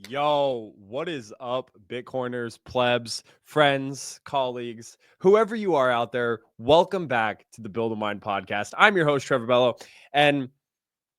Yo, what is up, Bitcoiners, plebs, friends, colleagues, whoever you are out there? Welcome back to the Build a Mind podcast. I'm your host, TrevorBello, and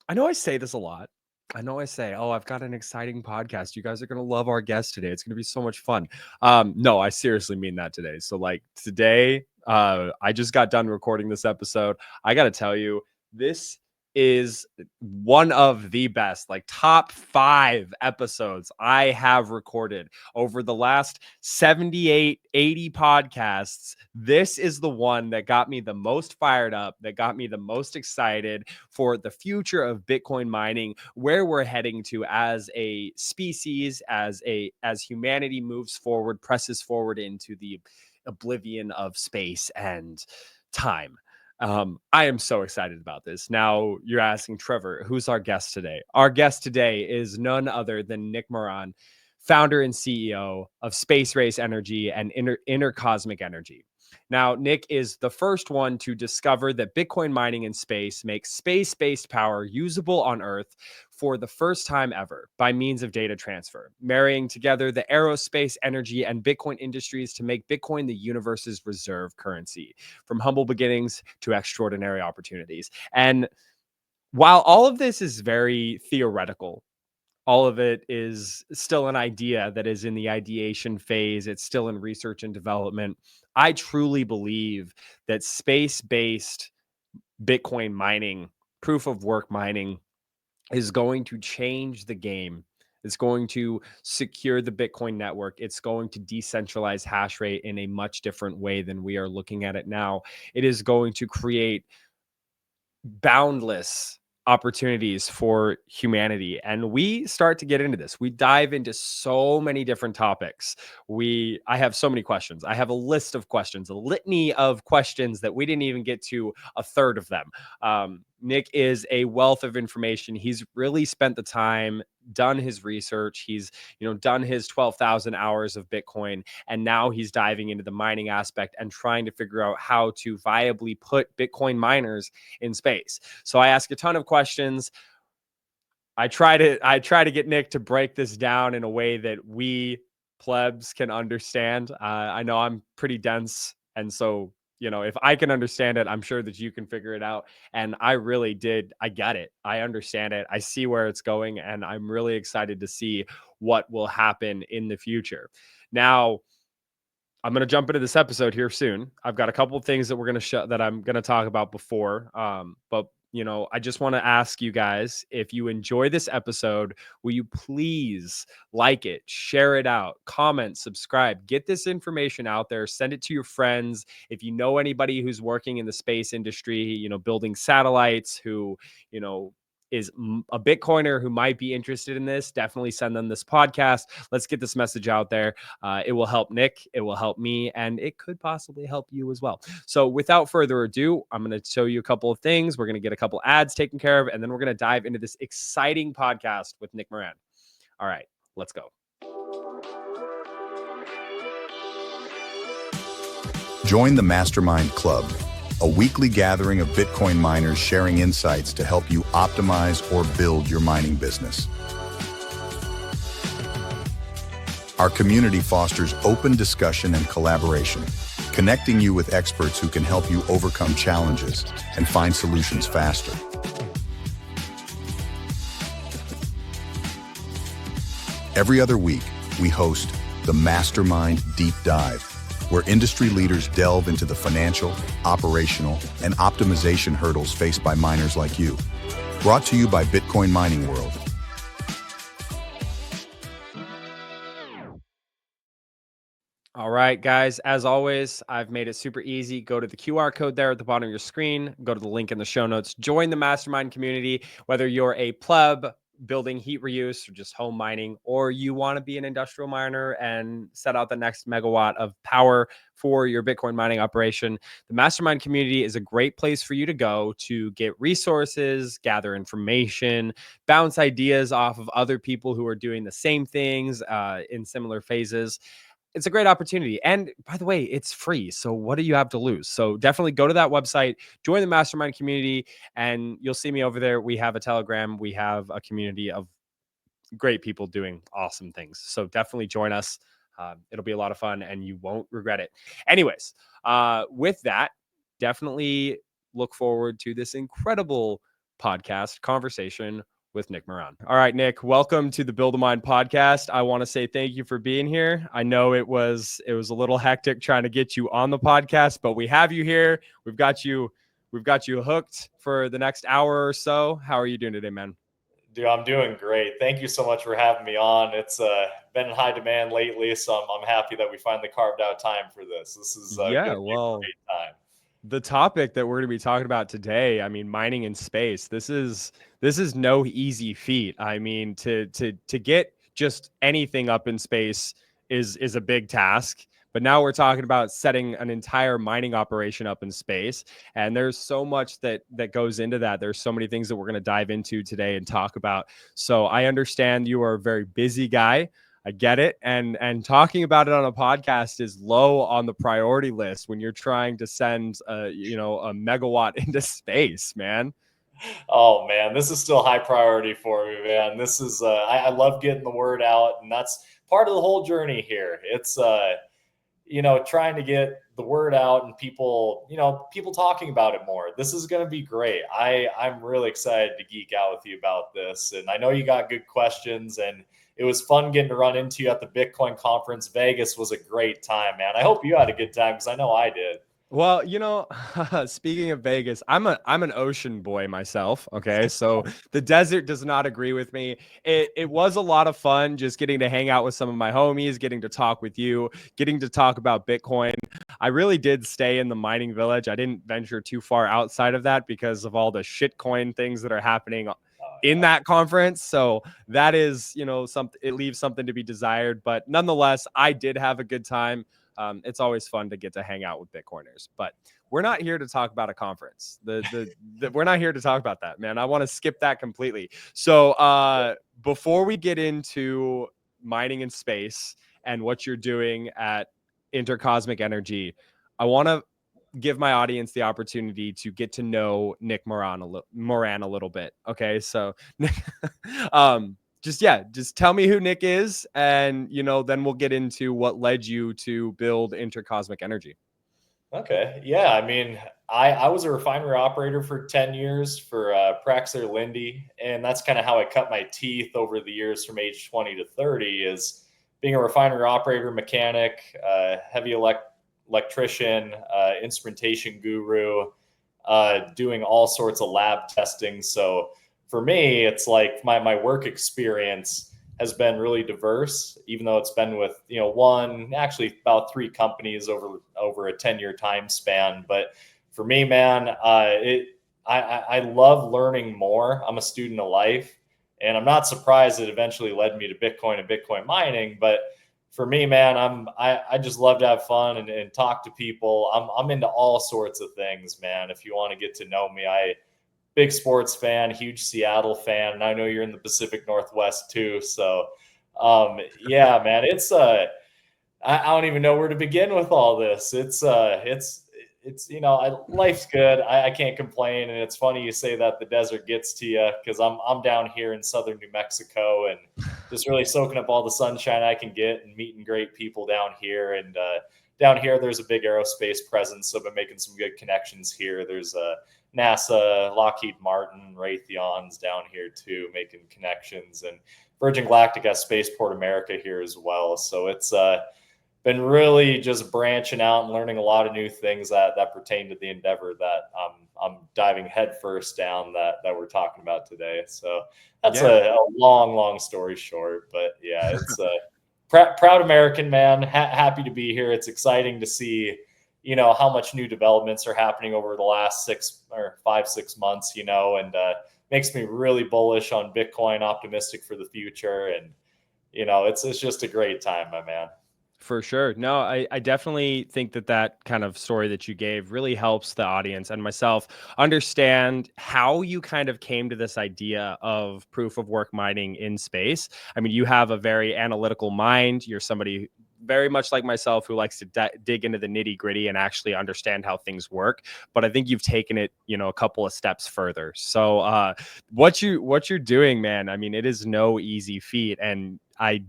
I know I say this a lot. I know I say, "Oh, I've got an exciting podcast. You guys are gonna love our guest today. It's gonna be so much fun." No, I seriously mean that today. So, like today, I just got done recording this episode. I gotta tell you, this is one of the best, like top 5 episodes I have recorded over the last 78, 80 podcasts. This is the one that got me the most fired up, that got me the most excited for the future of Bitcoin mining, where we're heading to as a species, as humanity moves forward, presses forward into the oblivion of space and time. I am so excited about this. Now, you're asking, Trevor, who's our guest today? Our guest today is none other than Nick Moran, founder and CEO of Space Race Energy and Intercosmic Energy. Now, Nick is the first one to discover that Bitcoin mining in space makes space-based power usable on Earth for the first time ever by means of data transfer, marrying together the aerospace, energy, and Bitcoin industries to make Bitcoin the universe's reserve currency, from humble beginnings to extraordinary opportunities. And while all of this is very theoretical, all of it is still an idea that is in the ideation phase. It's still in research and development. I truly believe that space-based Bitcoin mining, proof of work mining, is going to change the game. It's going to secure the Bitcoin network. It's going to decentralize hash rate in a much different way than we are looking at it now. It is going to create boundless opportunities for humanity, and we start to get into this. We dive into so many different topics. I have so many questions. I have a list of questions, a litany of questions that we didn't even get to a third of them. Nick is a wealth of information. He's really spent the time, done his research. He's done his 12,000 hours of Bitcoin, and now he's diving into the mining aspect and trying to figure out how to viably put Bitcoin miners in space. So I ask a ton of questions. I try to get Nick to break this down in a way that we plebs can understand. I know I'm pretty dense, and so if I can understand it, I'm sure that you can figure it out. And I really did. I get it. I understand it. I see where it's going, and I'm really excited to see what will happen in the future. Now, I'm going to jump into this episode here soon. I've got a couple of things that we're going to show that I'm going to talk about before. But I just want to ask you guys, if you enjoy this episode, will you please like it, share it out, comment, subscribe, get this information out there, send it to your friends. If you know anybody who's working in the space industry, building satellites, who, is a Bitcoiner who might be interested in this, definitely send them this podcast. Let's get this message out there. It will help Nick, it will help me, and it could possibly help you as well. So without further ado, I'm going to show you a couple of things. We're going to get a couple ads taken care of, and then we're going to dive into this exciting podcast with Nick Moran. All right, let's go. Join the Mastermind Club, a weekly gathering of Bitcoin miners sharing insights to help you optimize or build your mining business. Our community fosters open discussion and collaboration, connecting you with experts who can help you overcome challenges and find solutions faster. Every other week, we host the Mastermind Deep Dive, where industry leaders delve into the financial, operational, and optimization hurdles faced by miners like you. Brought to you by Bitcoin Mining World. All right, guys, as always, I've made it super easy. Go to the QR code there at the bottom of your screen. Go to the link in the show notes. Join the Mastermind community, whether you're a pleb, building heat reuse or just home mining, or you want to be an industrial miner and set out the next megawatt of power for your Bitcoin mining operation, the Mastermind community is a great place for you to go to get resources, gather information, bounce ideas off of other people who are doing the same things in similar phases. It's a great opportunity. And by the way, it's free. So what do you have to lose? So definitely go to that website, join the Mastermind community, and you'll see me over there. We have a Telegram. We have a community of great people doing awesome things. So definitely join us. It'll be a lot of fun and you won't regret it. Anyways, with that, definitely look forward to this incredible podcast conversation with Nick Moran. All right, Nick, welcome to the Build a Mind podcast. I want to say thank you for being here. I know it was a little hectic trying to get you on the podcast, but we have you here. We've got you hooked for the next hour or so. How are you doing today, man? Dude, I'm doing great. Thank you so much for having me on. It's been in high demand lately, so I'm happy that we finally carved out time for this. This is going to be a great time. The topic that we're going to be talking about today, I mean, mining in space. This is no easy feat. I mean, to get just anything up in space is a big task. But now we're talking about setting an entire mining operation up in space, and there's so much that goes into that. There's so many things that we're going to dive into today and talk about. So I understand you are a very busy guy. I get it. And talking about it on a podcast is low on the priority list when you're trying to send a megawatt into space, man. Oh man, this is still high priority for me, man. This is I love getting the word out, and that's part of the whole journey here. It's trying to get the word out and people talking about it more. This is going to be great. I'm really excited to geek out with you about this. And I know you got good questions, and it was fun getting to run into you at the Bitcoin conference. Vegas was a great time, man. I hope you had a good time because I know I did. Well, speaking of Vegas, I'm an ocean boy myself. Okay. So the desert does not agree with me. It was a lot of fun just getting to hang out with some of my homies, getting to talk with you, getting to talk about Bitcoin. I really did stay in the mining village. I didn't venture too far outside of that because of all the shitcoin things that are happening in that conference. So that is, something, it leaves something to be desired. But nonetheless, I did have a good time. It's always fun to get to hang out with Bitcoiners, but we're not here to talk about a conference. We're not here to talk about that, man. I want to skip that completely. So before we get into mining in space and what you're doing at Intercosmic Energy, I want to give my audience the opportunity to get to know Nick Moran a little bit. Okay, so just tell me who Nick is, and then we'll get into what led you to build Intercosmic Energy. Okay. Yeah. I mean, I was a refinery operator for 10 years for Praxair Lindy. And that's kind of how I cut my teeth over the years from age 20 to 30 is being a refinery operator, mechanic, heavy electrician, instrumentation guru, doing all sorts of lab testing. So for me, it's like my work experience has been really diverse, even though it's been with actually about 3 companies over a 10-year time span. But for me, man, I love learning more. I'm a student of life, and I'm not surprised it eventually led me to Bitcoin and Bitcoin mining. But for me, man, I just love to have fun and talk to people. I'm into all sorts of things, man. If you want to get to know me, big sports fan, huge Seattle fan, and I know you're in the Pacific Northwest too. So, yeah, man, it's I don't even know where to begin with all this. It's life's good. I can't complain, and it's funny you say that the desert gets to you because I'm down here in southern New Mexico and just really soaking up all the sunshine I can get and meeting great people down here. And down here, there's a big aerospace presence, so I've been making some good connections here. There's NASA, Lockheed Martin, Raytheon's down here too, making connections, and Virgin Galactic has Spaceport America here as well. So it's been really just branching out and learning a lot of new things that pertain to the endeavor that I'm diving headfirst down that we're talking about today. So that's a long story short, but yeah, it's a proud American, man. Happy to be here. It's exciting to see how much new developments are happening over the last 5-6 months, and makes me really bullish on Bitcoin, optimistic for the future. And, it's just a great time, my man. For sure. No, I definitely think that kind of story that you gave really helps the audience and myself understand how you kind of came to this idea of proof of work mining in space. I mean, you have a very analytical mind. You're somebody very much like myself who likes to dig into the nitty gritty and actually understand how things work. But I think you've taken it, a couple of steps further. So what you're doing, man, I mean, it is no easy feat. And I'm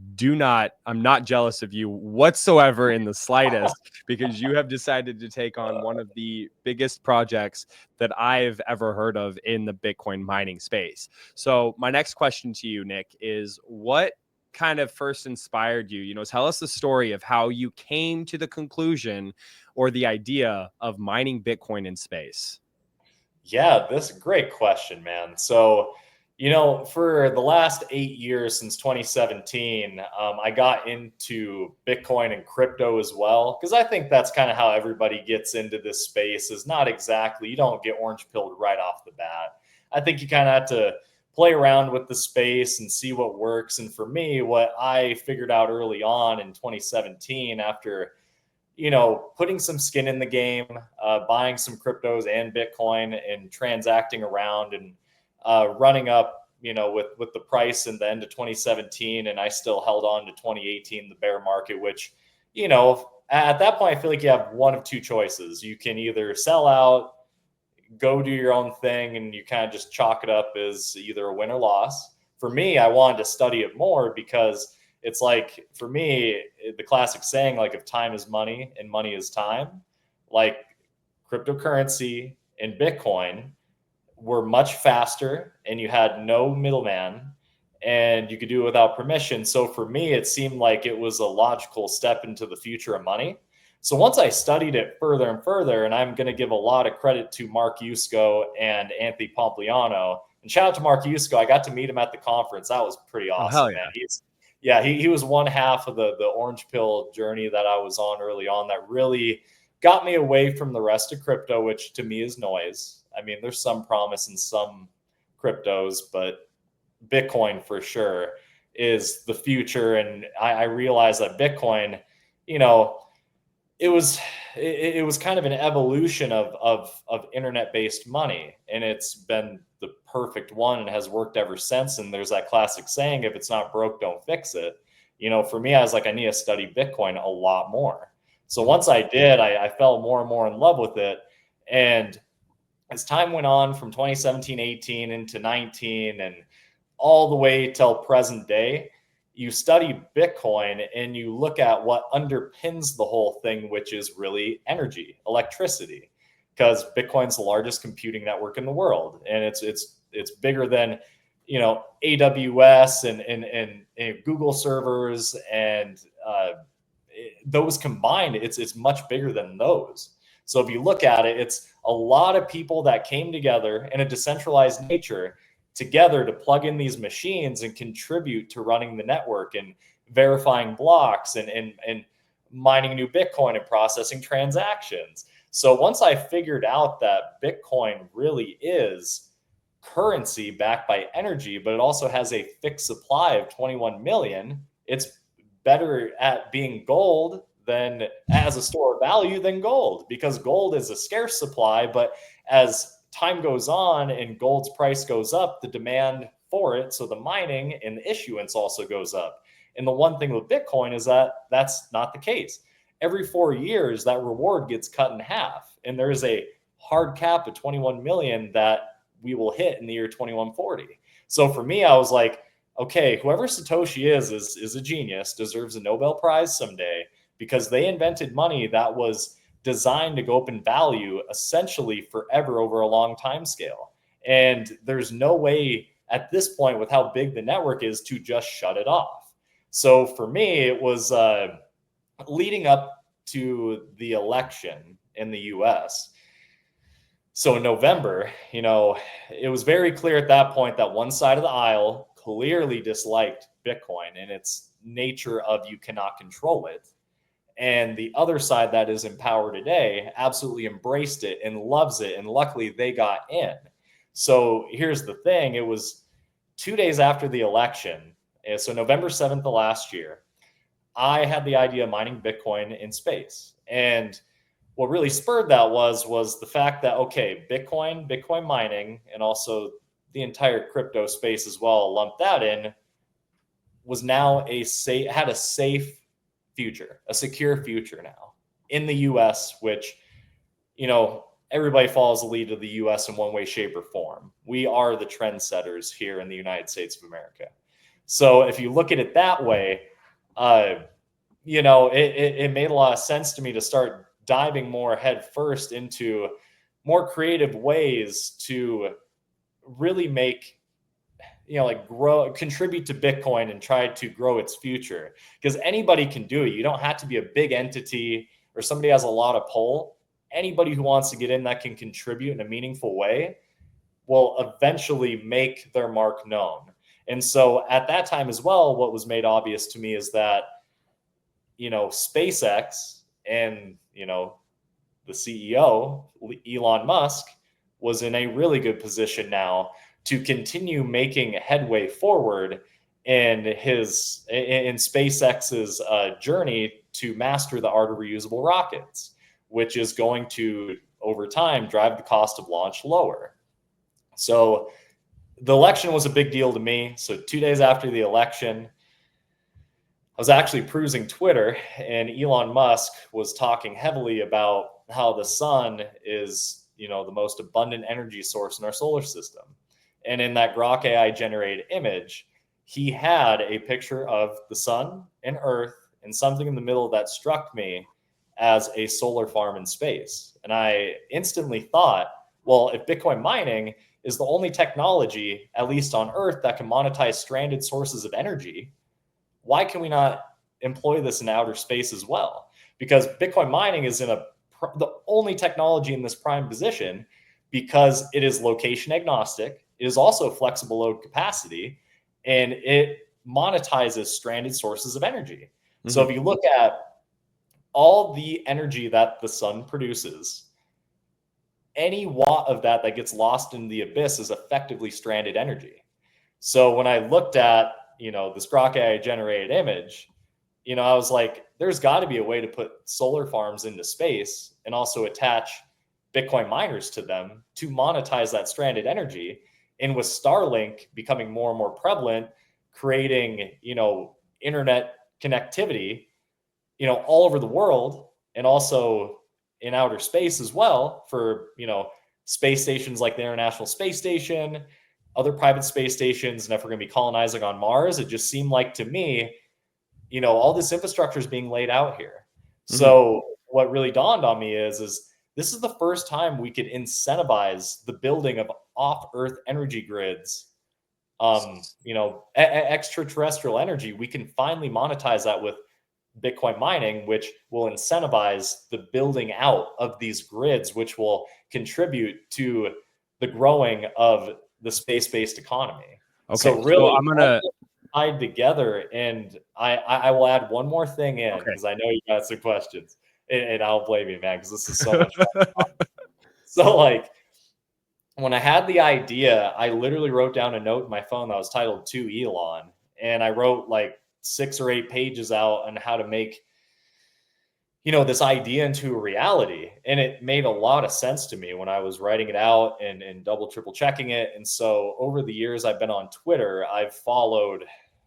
not jealous of you whatsoever in the slightest, because you have decided to take on one of the biggest projects that I've ever heard of in the Bitcoin mining space. So my next question to you, Nick, is what kind of first inspired you? Tell us the story of how you came to the conclusion or the idea of mining Bitcoin in space. Yeah, this is a great question, man. So, for the last 8 years since 2017, I got into Bitcoin and crypto as well, because I think that's kind of how everybody gets into this space. Is not exactly, you don't get orange pilled right off the bat. I think you kind of have to play around with the space and see what works. And for me, what I figured out early on in 2017 after putting some skin in the game, buying some cryptos and Bitcoin and transacting around and running up, with the price in the end of 2017. And I still held on to 2018, the bear market, which, at that point, I feel like you have one of two choices. You can either sell out, go do your own thing, and you kind of just chalk it up as either a win or loss. For me, I wanted to study it more because it's like, for me, the classic saying, like, if time is money and money is time, like cryptocurrency and Bitcoin were much faster and you had no middleman and you could do it without permission. So for me, it seemed like it was a logical step into the future of money. So once I studied it further and further, and I'm going to give a lot of credit to Mark Yusko and Anthony Pompliano, and shout out to Mark Yusko. I got to meet him at the conference. That was pretty Oh, awesome, hell man. yeah. He was one half of the orange pill journey that I was on early on that really got me away from the rest of crypto, which to me is noise. I mean, there's some promise in some cryptos, but Bitcoin for sure is the future. And I realized that Bitcoin, you know, it was it was kind of an evolution of internet based money, and it's been the perfect one and has worked ever since. And there's that classic saying, if it's not broke, don't fix it. For me, I was like, I need to study Bitcoin a lot more. So once I did, I fell more and more in love with it. And as time went on from 2017 18 into 19 and all the way till present day, you study Bitcoin and you look at what underpins the whole thing, which is really energy, electricity, because Bitcoin's the largest computing network in the world, and it's bigger than AWS and Google servers, and those combined, it's much bigger than those. So if you look at it, it's a lot of people that came together in a decentralized nature together to plug in these machines and contribute to running the network and verifying blocks and mining new Bitcoin and processing transactions. So once I figured out that Bitcoin really is currency backed by energy, but it also has a fixed supply of 21 million, it's better at being gold than as a store of value than gold, because gold is a scarce supply. But as time goes on and gold's price goes up, the demand for it, so the mining and the issuance also goes up. And the one thing with Bitcoin is that that's not the case. Every 4 years, that reward gets cut in half, and there is a hard cap of 21 million that we will hit in the year 2140. So for me, I was like, okay, whoever Satoshi is a genius, deserves a Nobel Prize someday, because they invented money that was designed to go up in value essentially forever over a long time scale. And there's no way at this point, with how big the network is, to just shut it off. So for me, it was leading up to the election in the US. So in November, it was very clear at that point that one side of the aisle clearly disliked Bitcoin and its nature of you cannot control it. And the other side that is in power today absolutely embraced it and loves it. And luckily they got in. So here's the thing. It was 2 days after the election. So November 7th of last year, I had the idea of mining Bitcoin in space. And what really spurred that was the fact that, okay, Bitcoin mining, and also the entire crypto space as well, lumped that in, was now had a safe future, a secure future now in the US, which, everybody follows the lead of the US in one way, shape, or form. We are the trendsetters here in the United States of America. So if you look at it that way, it made a lot of sense to me to start diving more head first into more creative ways to really make, contribute to Bitcoin and try to grow its future, because anybody can do it. You don't have to be a big entity or somebody has a lot of pull. Anybody who wants to get in that can contribute in a meaningful way will eventually make their mark known. And so at that time as well, what was made obvious to me is that, SpaceX and, the CEO, Elon Musk, was in a really good position now to continue making headway forward in SpaceX's journey to master the art of reusable rockets, which is going to, over time, drive the cost of launch lower. So the election was a big deal to me. So 2 days after the election, I was actually cruising Twitter, and Elon Musk was talking heavily about how the sun is, the most abundant energy source in our solar system. And in that Grok AI generated image, he had a picture of the sun and Earth and something in the middle that struck me as a solar farm in space. And I instantly thought, well, if Bitcoin mining is the only technology, at least on Earth, that can monetize stranded sources of energy, why can we not employ this in outer space as well? Because Bitcoin mining is the only technology in this prime position, because it is location agnostic. It is also flexible load capacity, and it monetizes stranded sources of energy. Mm-hmm. So if you look at all the energy that the sun produces, any watt of that gets lost in the abyss is effectively stranded energy. So when I looked at, this Grok AI generated image, I was like, there's got to be a way to put solar farms into space and also attach Bitcoin miners to them to monetize that stranded energy. And with Starlink becoming more and more prevalent, creating, internet connectivity, all over the world, and also in outer space as well, for, space stations like the International Space Station, other private space stations, and if we're going to be colonizing on Mars, it just seemed like to me, all this infrastructure is being laid out here. Mm-hmm. So what really dawned on me is this is the first time we could incentivize the building of off-Earth energy grids, extraterrestrial energy. We can finally monetize that with Bitcoin mining, which will incentivize the building out of these grids, which will contribute to the growing of the space-based economy. Okay, so really, I'm gonna tied together, and I will add one more thing in, because I know you got some questions, and I'll blame you, man, because this is so much fun. So, like, when I had the idea, I literally wrote down a note in my phone that was titled "To Elon," and I wrote like 6 or 8 pages out on how to make, this idea into a reality. And it made a lot of sense to me when I was writing it out and double, triple checking it. And so over the years I've been on Twitter, I've followed,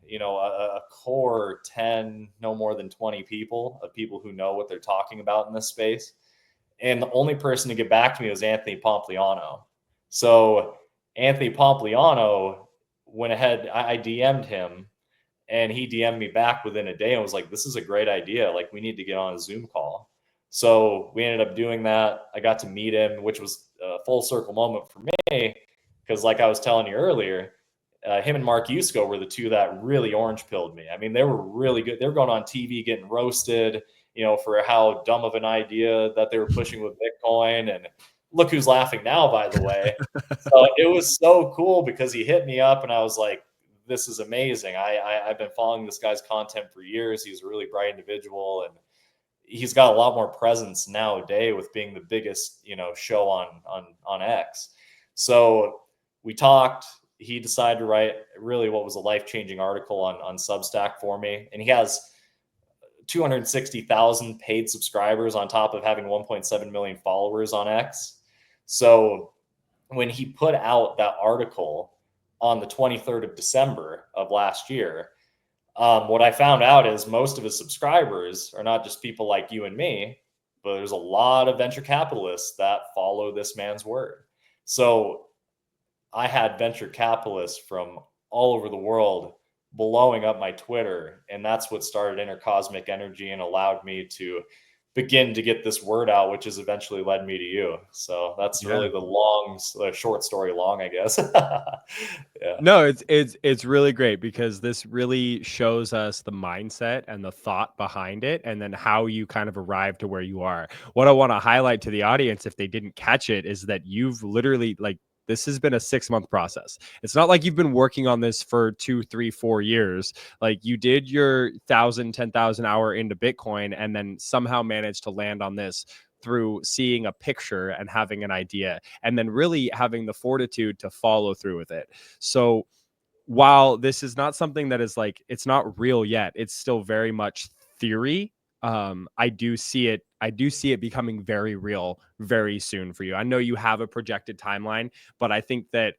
a core 10, no more than 20 people who know what they're talking about in this space. And the only person to get back to me was Anthony Pompliano. So Anthony Pompliano went ahead, I DM'd him, and he DM'd me back within a day and was like, this is a great idea. Like, we need to get on a Zoom call. So we ended up doing that. I got to meet him, which was a full circle moment for me, because like I was telling you earlier, him and Mark Yusko were the two that really orange pilled me. I mean, they were really good. They were going on TV getting roasted, for how dumb of an idea that they were pushing with Bitcoin. And look who's laughing now, by the way. So it was so cool, because he hit me up and I was like, this is amazing. I've been following this guy's content for years. He's a really bright individual, and he's got a lot more presence nowadays with being the biggest, show on X. So we talked. He decided to write really what was a life-changing article on Substack for me. And he has 260,000 paid subscribers on top of having 1.7 million followers on X. So when he put out that article on the 23rd of December of last year, what I found out is most of his subscribers are not just people like you and me, but there's a lot of venture capitalists that follow this man's word. So I had venture capitalists from all over the world blowing up my Twitter, and that's what started Intercosmic Energy and allowed me to begin to get this word out, which has eventually led me to you. So that's really the short story long, I guess. Yeah. No, it's really great because this really shows us the mindset and the thought behind it, and then how you kind of arrived to where you are. What I want to highlight to the audience, if they didn't catch it, is that you've literally, like, this has been a 6-month process. It's not like you've been working on this for 2, 3, 4 years. Like, you did your 10,000 hour into Bitcoin and then somehow managed to land on this through seeing a picture and having an idea, and then really having the fortitude to follow through with it. So while this is not something that is like, it's not real yet, it's still very much theory. I do see it becoming very real very soon for you. I know you have a projected timeline, but I think that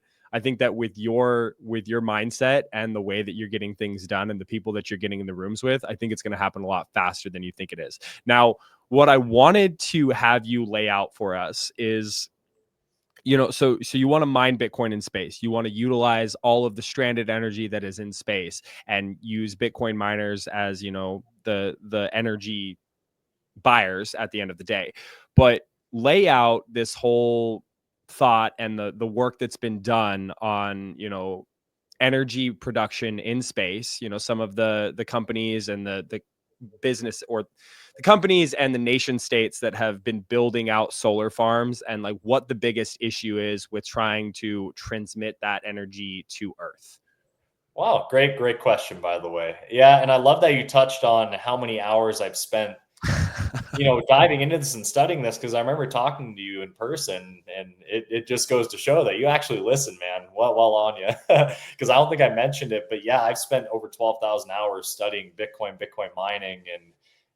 with your mindset and the way that you're getting things done and the people that you're getting in the rooms with, I think it's going to happen a lot faster than you think it is. Now, what I wanted to have you lay out for us is, so you want to mine Bitcoin in space. You want to utilize all of the stranded energy that is in space and use Bitcoin miners as, the energy buyers at the end of the day. But lay out this whole thought and the work that's been done on, energy production in space. Some of the companies and the business, or the companies and the nation states that have been building out solar farms, and like what the biggest issue is with trying to transmit that energy to Earth. Wow, great question, by the way. Yeah, and I love that you touched on how many hours I've spent, diving into this and studying this, because I remember talking to you in person, and it just goes to show that you actually listen, man. Well on you, because I don't think I mentioned it, but yeah, I've spent over 12,000 hours studying Bitcoin mining,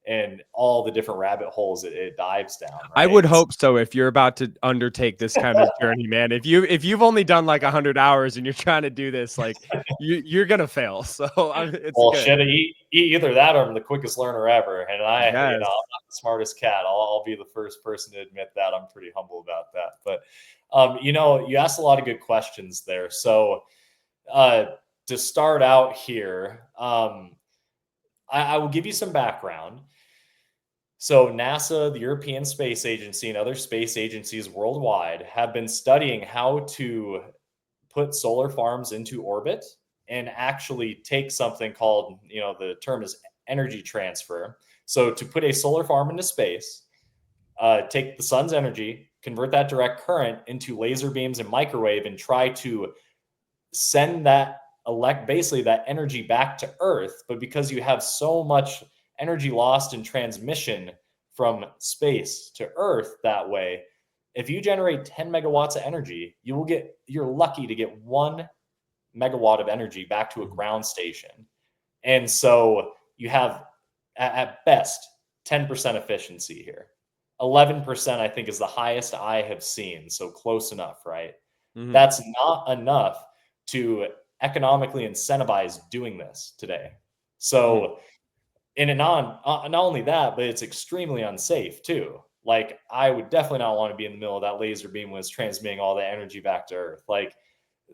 and all the different rabbit holes it dives down. Right? I would hope so. If you're about to undertake this kind of journey, man, if you've only done like 100 hours and you're trying to do this, like you're gonna fail. So it's Well, good. shit, either that or I'm the quickest learner ever. And I'm Yes. not the smartest cat. I'll be the first person to admit that. I'm pretty humble about that. But, you asked a lot of good questions there. So, to start out here, I will give you some background. So NASA, the European Space Agency, and other space agencies worldwide have been studying how to put solar farms into orbit and actually take something called, the term is energy transfer. So to put a solar farm into space, take the sun's energy, convert that direct current into laser beams and microwave, and try to send basically that energy back to Earth. But because you have so much energy lost in transmission from space to Earth that way, if you generate 10 megawatts of energy, you're lucky to get 1 megawatt of energy back to a ground station. And so you have at best 10% efficiency here. 11%, I think, is the highest I have seen. So close enough, right? Mhm. That's not enough to economically incentivize doing this today. So, and not only that, but it's extremely unsafe too. Like, I would definitely not want to be in the middle of that laser beam when it's transmitting all the energy back to Earth. Like,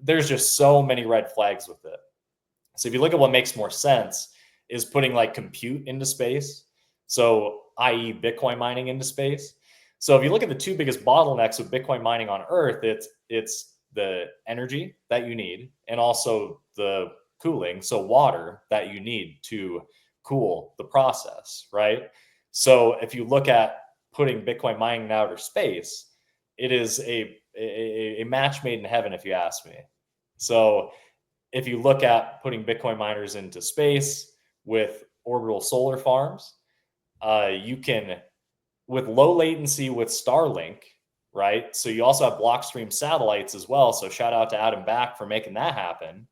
there's just so many red flags with it. So if you look at what makes more sense, is putting like compute into space. So, i.e., Bitcoin mining into space. So if you look at the two biggest bottlenecks with Bitcoin mining on Earth, it's the energy that you need, and also the cooling, so water that you need to cool the process, right? So if you look at putting Bitcoin mining in outer space, it is a match made in heaven, if you ask me. So if you look at putting Bitcoin miners into space with orbital solar farms, you can, with low latency with Starlink, right? So you also have Blockstream satellites as well. So shout out to Adam Back for making that happen.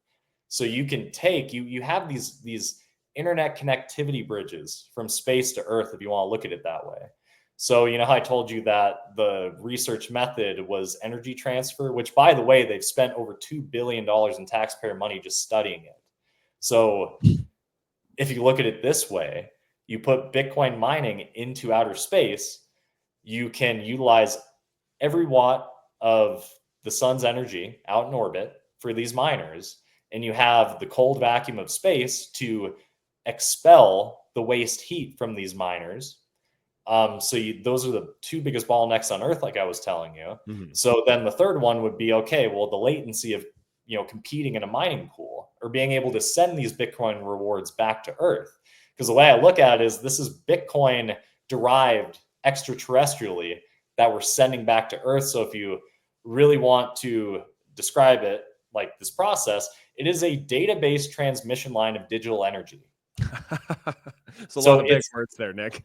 So you can take, you have these internet connectivity bridges from space to Earth, if you want to look at it that way. So, you know how I told you that the research method was energy transfer, which, by the way, they've spent over $2 billion in taxpayer money just studying it. So if you look at it this way, you put Bitcoin mining into outer space, you can utilize every watt of the sun's energy out in orbit for these miners, and you have the cold vacuum of space to expel the waste heat from these miners. Those are the two biggest bottlenecks on Earth, like I was telling you. Mhm. So then the third one would be, okay, well, the latency of competing in a mining pool or being able to send these Bitcoin rewards back to Earth. Because the way I look at it is this is Bitcoin derived extraterrestrially that we're sending back to Earth. So if you really want to describe it like this process, it is a database transmission line of digital energy. It's a lot So of big words there, Nick.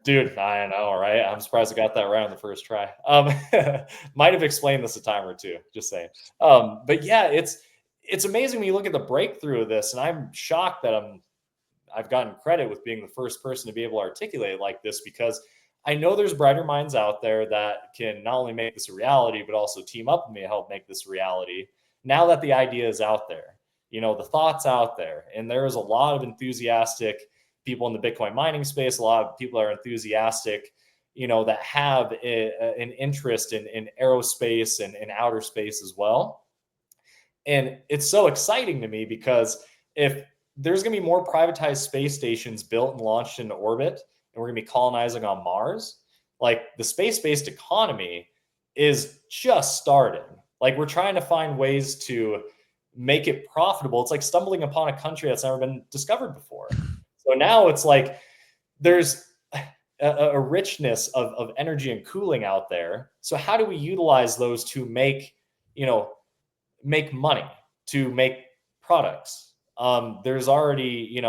dude, I know, right? I'm surprised I got that right on the first try. Might have explained this a time or two, just saying. But yeah, it's amazing when you look at the breakthrough of this, and I'm shocked that I've gotten credit with being the first person to be able to articulate it like this, because I know there's brighter minds out there that can not only make this a reality, but also team up with me to help make this a reality. Now that the idea is out there, the thought's out there, and there is a lot of enthusiastic people in the Bitcoin mining space, a lot of people are enthusiastic, that have an interest in aerospace and in outer space as well. And it's so exciting to me because if there's going to be more privatized space stations built and launched into orbit, and we're going to be colonizing on Mars, like the space-based economy is just starting. Like we're trying to find ways to make it profitable. It's like stumbling upon a country that's never been discovered before. So now it's like there's a richness of energy and cooling out there. So how do we utilize those to make money, to make products? There's already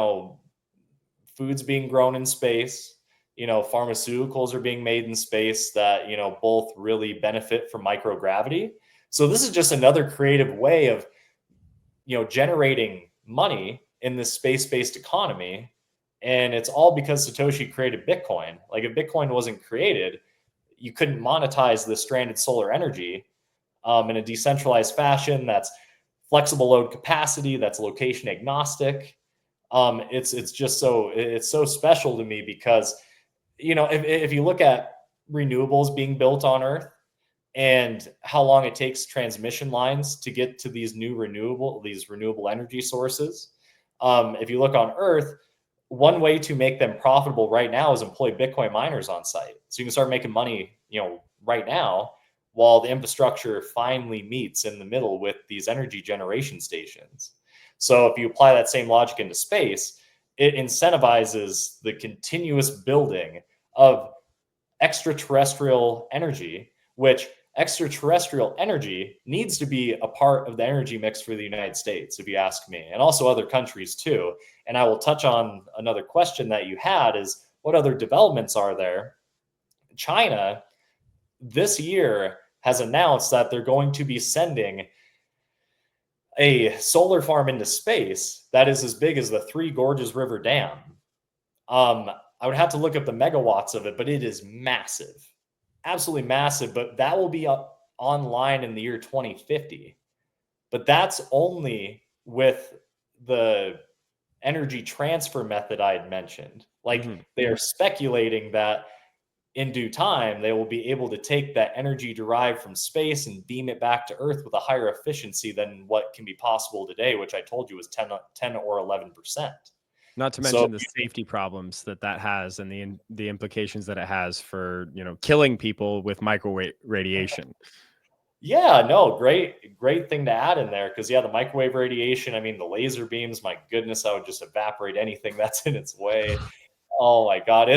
foods being grown in space. Pharmaceuticals are being made in space that both really benefit from microgravity. So this is just another creative way of generating money in this space-based economy. And it's all because Satoshi created Bitcoin. Like if Bitcoin wasn't created, you couldn't monetize the stranded solar energy in a decentralized fashion that's flexible load capacity, that's location agnostic. It's so special to me because if you look at renewables being built on Earth and how long it takes transmission lines to get to these renewable energy sources. If you look on Earth, one way to make them profitable right now is employ Bitcoin miners on site. So you can start making money, right now, while the infrastructure finally meets in the middle with these energy generation stations. So if you apply that same logic into space, it incentivizes the continuous building of extraterrestrial energy, which extraterrestrial energy needs to be a part of the energy mix for the United States, if you ask me, and also other countries too. And I will touch on another question that you had is what other developments are there? China this year has announced that they're going to be sending a solar farm into space that is as big as the Three Gorges River Dam. I would have to look up the megawatts of it, but it is massive, absolutely massive. But that will be up online in the year 2050. But that's only with the energy transfer method I had mentioned. Like they are speculating that in due time, they will be able to take that energy derived from space and beam it back to Earth with a higher efficiency than what can be possible today, which I told you was 10 or 11%. Not to mention the safety problems that has and the implications that it has for, killing people with microwave radiation. Yeah, no, great thing to add in there because the microwave radiation, I mean, the laser beams, my goodness, that would just evaporate anything that's in its way. Oh my God,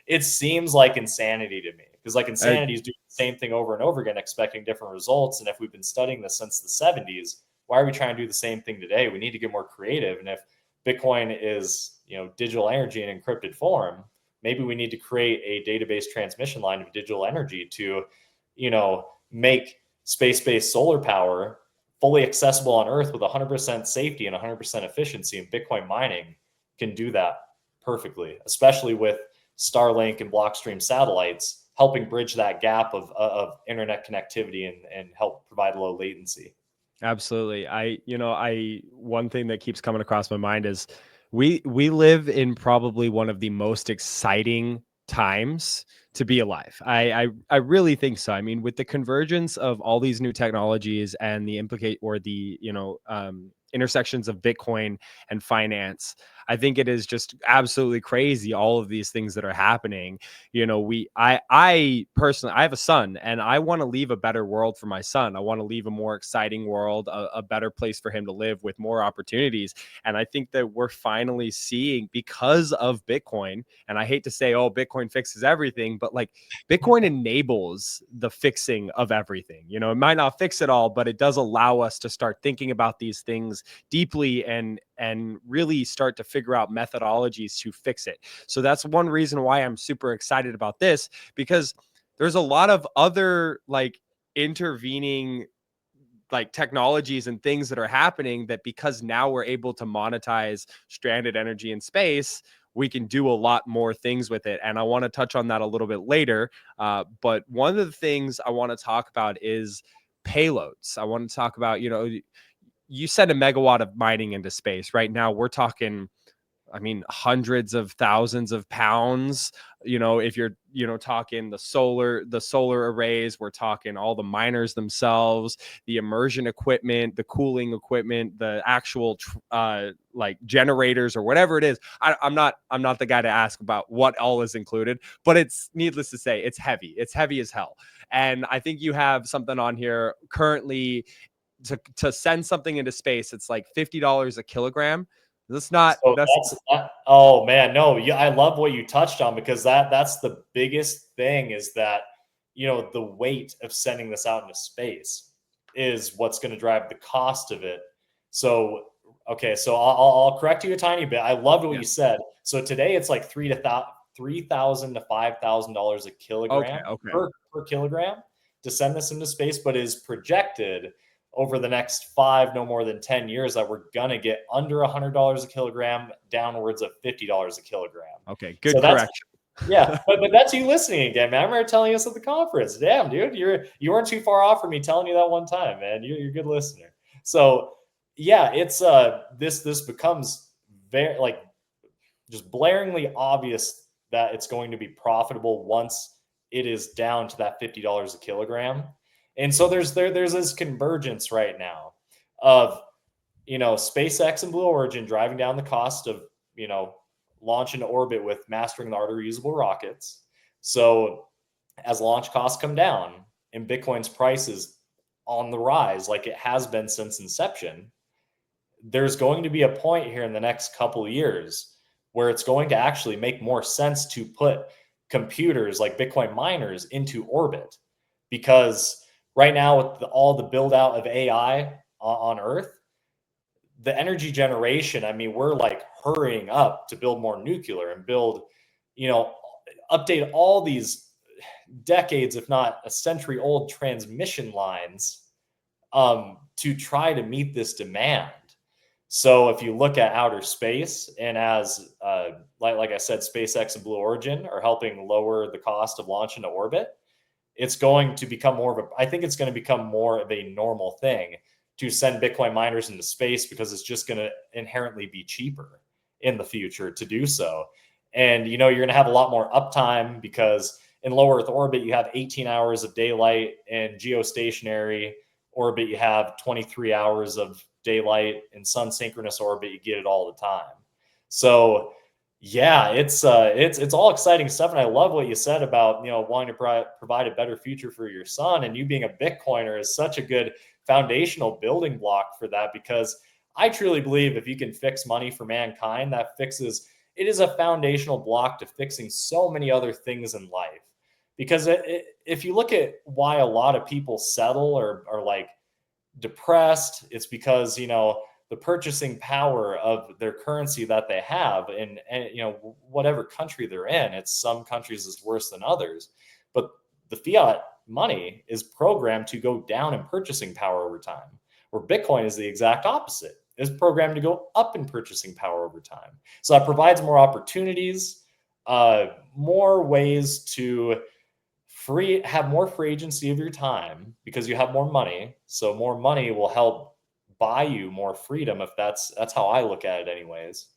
it seems like insanity to me because like insanity is doing the same thing over and over again, expecting different results. And if we've been studying this since the 70s, why are we trying to do the same thing today? We need to get more creative. And if Bitcoin is digital energy in encrypted form, maybe we need to create a database transmission line of digital energy to make space-based solar power fully accessible on Earth with 100% safety and 100% efficiency. And Bitcoin mining can do that perfectly, especially with Starlink and Blockstream satellites helping bridge that gap of internet connectivity and help provide low latency. Absolutely. One thing that keeps coming across my mind is we live in probably one of the most exciting times to be alive. I really think so. I mean, with the convergence of all these new technologies and the intersections of Bitcoin and finance, I think it is just absolutely crazy, all of these things that are happening. I personally, I have a son, and I want to leave a better world for my son. I want to leave a more exciting world, a better place for him to live with more opportunities. And I think that we're finally seeing, because of Bitcoin, and I hate to say, oh, Bitcoin fixes everything, but like Bitcoin enables the fixing of everything. It might not fix it all, but it does allow us to start thinking about these things deeply and really start to figure out methodologies to fix it. So that's one reason why I'm super excited about this, because there's a lot of other like intervening like technologies and things that are happening, that because now we're able to monetize stranded energy in space, we can do a lot more things with it. And I want to touch on that a little bit later. But one of the things I want to talk about is payloads. I want to talk about, you send a megawatt of mining into space. Right now, we're talking, I mean, hundreds of thousands of pounds. If you're, talking the solar arrays, we're talking all the miners themselves, the immersion equipment, the cooling equipment, the actual like generators or whatever it is. I'm not the guy to ask about what all is included, but it's needless to say, it's heavy. It's heavy as hell. And I think you have something on here currently to send something into space. It's like $50 a kilogram. So that's that. Oh man, no, yeah, I love what you touched on, because that's the biggest thing, is that the weight of sending this out into space is what's going to drive the cost of it. So okay, so I'll correct you a tiny bit. I loved what you said. So today it's like $3,000 to $5,000 a Okay. kilogram per kilogram to send this into space, but is projected over the next 5, no more than 10 years, that we're going to get under $100 a kilogram, downwards of $50 a kilogram. Okay. Good So that's, correction. yeah, but that's you listening again, man. I remember telling us at the conference. Damn, dude, you weren't too far off from me telling you that one time, man. You're a good listener. So yeah, it's this becomes very, like, just blaringly obvious that it's going to be profitable once it is down to that $50 a kilogram. And so there's this convergence right now of SpaceX and Blue Origin driving down the cost of launch into orbit with mastering the art of reusable rockets. So as launch costs come down and Bitcoin's price is on the rise, like it has been since inception, there's going to be a point here in the next couple of years where it's going to actually make more sense to put computers like Bitcoin miners into orbit, because right now with all the build out of AI on Earth, the energy generation, I mean, we're like hurrying up to build more nuclear and build, update all these decades, if not a century old transmission lines to try to meet this demand. So if you look at outer space, and as like I said, SpaceX and Blue Origin are helping lower the cost of launch into orbit, it's going to become I think it's going to become more of a normal thing to send Bitcoin miners into space, because it's just going to inherently be cheaper in the future to do so. And you're going to have a lot more uptime, because in low Earth orbit, you have 18 hours of daylight, and geostationary orbit, you have 23 hours of daylight. In sun synchronous orbit, you get it all the time. So yeah, it's all exciting stuff, and I love what you said about wanting to provide a better future for your son, and you being a Bitcoiner is such a good foundational building block for that, because I truly believe if you can fix money for mankind, it is a foundational block to fixing so many other things in life. Because if you look at why a lot of people settle or are like depressed, it's because the purchasing power of their currency that they have in whatever country they're in. It's some countries is worse than others, but the fiat money is programmed to go down in purchasing power over time, where Bitcoin is the exact opposite. It's programmed to go up in purchasing power over time. So that provides more opportunities, more ways to have more free agency of your time because you have more money. So more money will help buy you more freedom, if that's how I look at it anyways.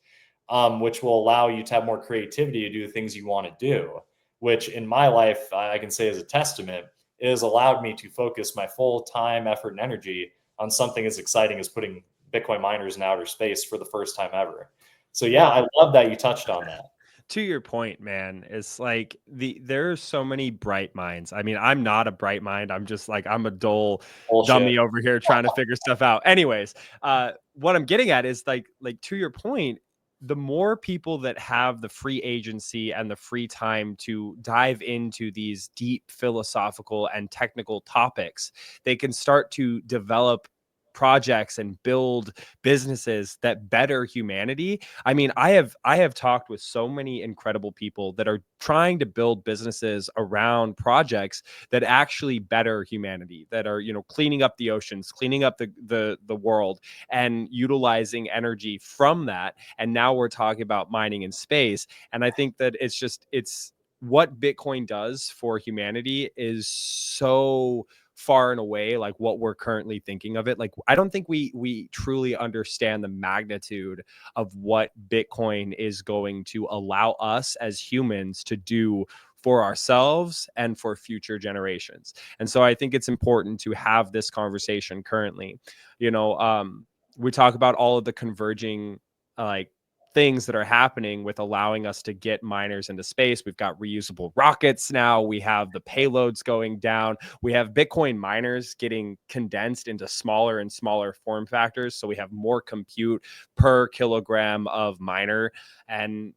Which will allow you to have more creativity to do the things you want to do, which in my life, I can say as a testament, it has allowed me to focus my full time, effort, and energy on something as exciting as putting Bitcoin miners in outer space for the first time ever. So yeah, Well, I love that you touched on that. to your point, man, it's like there's so many bright minds. I mean, I'm not a bright mind. I'm just like I'm a dull Bullshit. dummy over here trying to figure stuff out. Anyways, what I'm getting at is like to your point, the more people that have the free agency and the free time to dive into these deep philosophical and technical topics, they can start to develop projects and build businesses that better humanity. I mean, I have talked with so many incredible people that are trying to build businesses around projects that actually better humanity, that are, cleaning up the oceans, cleaning up the world, and utilizing energy from that. And now we're talking about mining in space. And I think that it's what Bitcoin does for humanity is so far and away like what we're currently thinking of it. Like I don't think we truly understand the magnitude of what Bitcoin is going to allow us as humans to do for ourselves and for future generations. And so I think it's important to have this conversation currently. We talk about all of the converging like things that are happening with allowing us to get miners into space. We've got reusable rockets now. We have the payloads going down. We have Bitcoin miners getting condensed into smaller and smaller form factors. So we have more compute per kilogram of miner. And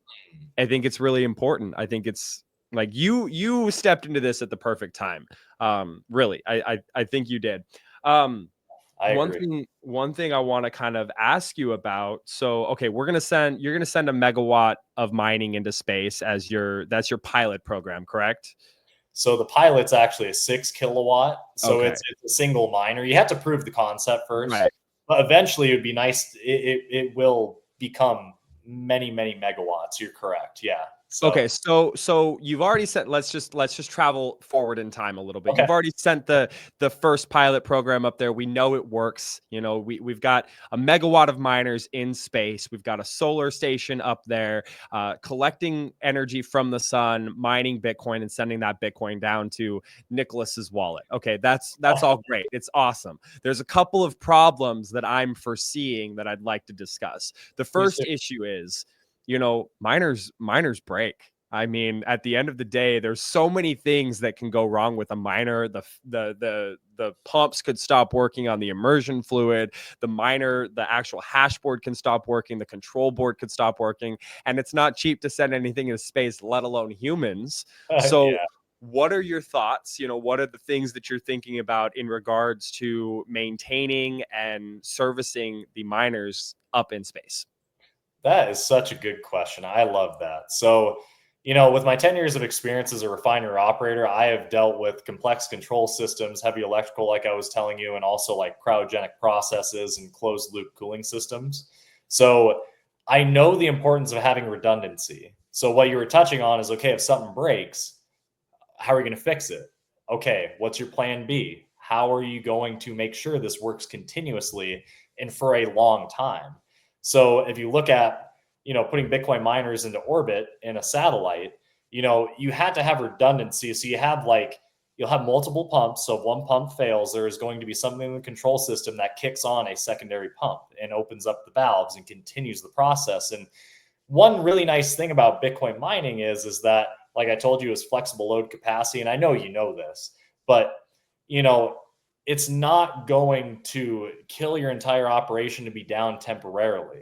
I think it's really important. I think it's like you stepped into this at the perfect time. Really, I think you did. I agree. One thing I want to kind of ask you about. So, okay, you're gonna send a megawatt of mining into space as that's your pilot program, correct? So the pilot's actually a 6 kilowatt. So Okay. it's a single miner. You have to prove the concept first, Right. but eventually it would be nice. It will become many, many megawatts. You're correct. Yeah. So, Okay, so you've already sent. Let's just travel forward in time a little bit. okay. You've already sent the first pilot program up there. We know it works. We've got a megawatt of miners in space. We've got a solar station up there, collecting energy from the sun, mining Bitcoin, and sending that Bitcoin down to Nicholas's wallet. Okay, that's all great. It's awesome. There's a couple of problems that I'm foreseeing that I'd like to discuss. The Please first do. issue is miners break. I mean, at the end of the day, there's so many things that can go wrong with a miner. The pumps could stop working on the immersion fluid. The actual hash board can stop working. The control board could stop working, and it's not cheap to send anything into space, let alone humans. So, Yeah. what are your thoughts? What are the things that you're thinking about in regards to maintaining and servicing the miners up in space? That is such a good question. I love that. So, with my 10 years of experience as a refiner operator, I have dealt with complex control systems, heavy electrical, like I was telling you, and also like cryogenic processes and closed loop cooling systems. So, I know the importance of having redundancy. So, what you were touching on is okay, if something breaks, how are we going to fix it? Okay, what's your plan B? How are you going to make sure this works continuously and for a long time? So if you look at, putting Bitcoin miners into orbit in a satellite, you had to have redundancy. So you'll have multiple pumps. So if one pump fails, there is going to be something in the control system that kicks on a secondary pump and opens up the valves and continues the process. And one really nice thing about Bitcoin mining is that, like I told you, is flexible load capacity. And I know you know this, but you know, it's not going to kill your entire operation to be down temporarily.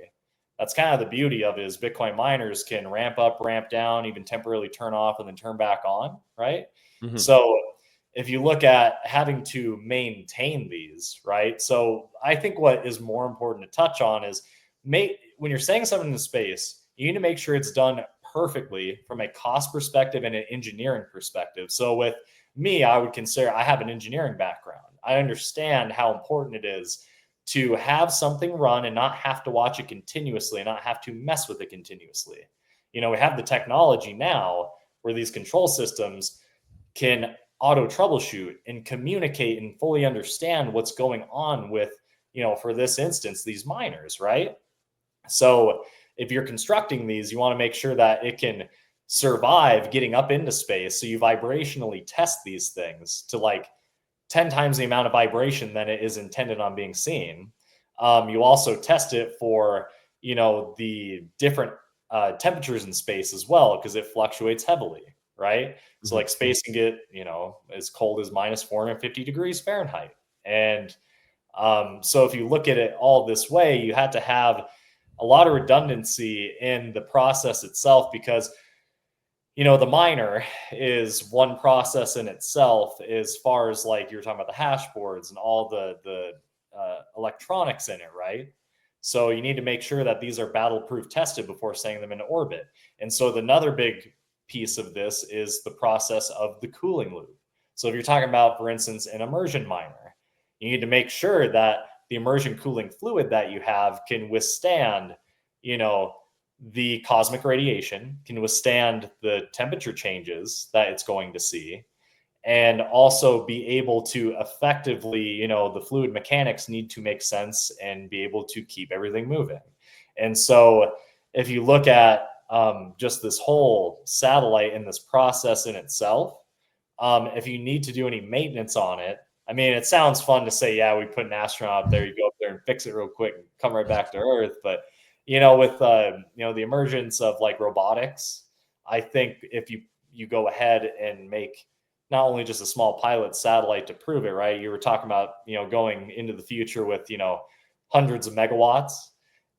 That's kind of the beauty of it is Bitcoin miners can ramp up, ramp down, even temporarily turn off and then turn back on, right? Mhm. So if you look at having to maintain these, right? So I think what is more important to touch on is when you're saying something in space, you need to make sure it's done perfectly from a cost perspective and an engineering perspective. So with me, I would consider, I have an engineering background. I understand how important it is to have something run and not have to watch it continuously and not have to mess with it continuously. We have the technology now where these control systems can auto troubleshoot and communicate and fully understand what's going on with, for this instance, these miners, right? So if you're constructing these, you want to make sure that it can survive getting up into space. So you vibrationally test these things to like 10 times the amount of vibration than it is intended on being seen. You also test it for, the different temperatures in space as well, because it fluctuates heavily, right? So like space can get, as cold as minus 450 degrees Fahrenheit. And so if you look at it all this way, you had to have a lot of redundancy in the process itself, because the miner is one process in itself, as far as like you're talking about the hash boards and all the electronics in it, right? So you need to make sure that these are battle proof tested before sending them into orbit. And so another big piece of this is the process of the cooling loop. So if you're talking about, for instance, an immersion miner, you need to make sure that the immersion cooling fluid that you have can withstand, the cosmic radiation, can withstand the temperature changes that it's going to see, and also be able to effectively, the fluid mechanics need to make sense and be able to keep everything moving. And so if you look at just this whole satellite and this process in itself, if you need to do any maintenance on it, I mean, it sounds fun to say, yeah, we put an astronaut up there, you go up there and fix it real quick and come right back to Earth. But, with, the emergence of like robotics, I think if you go ahead and make not only just a small pilot satellite to prove it, right? You were talking about, going into the future with, hundreds of megawatts.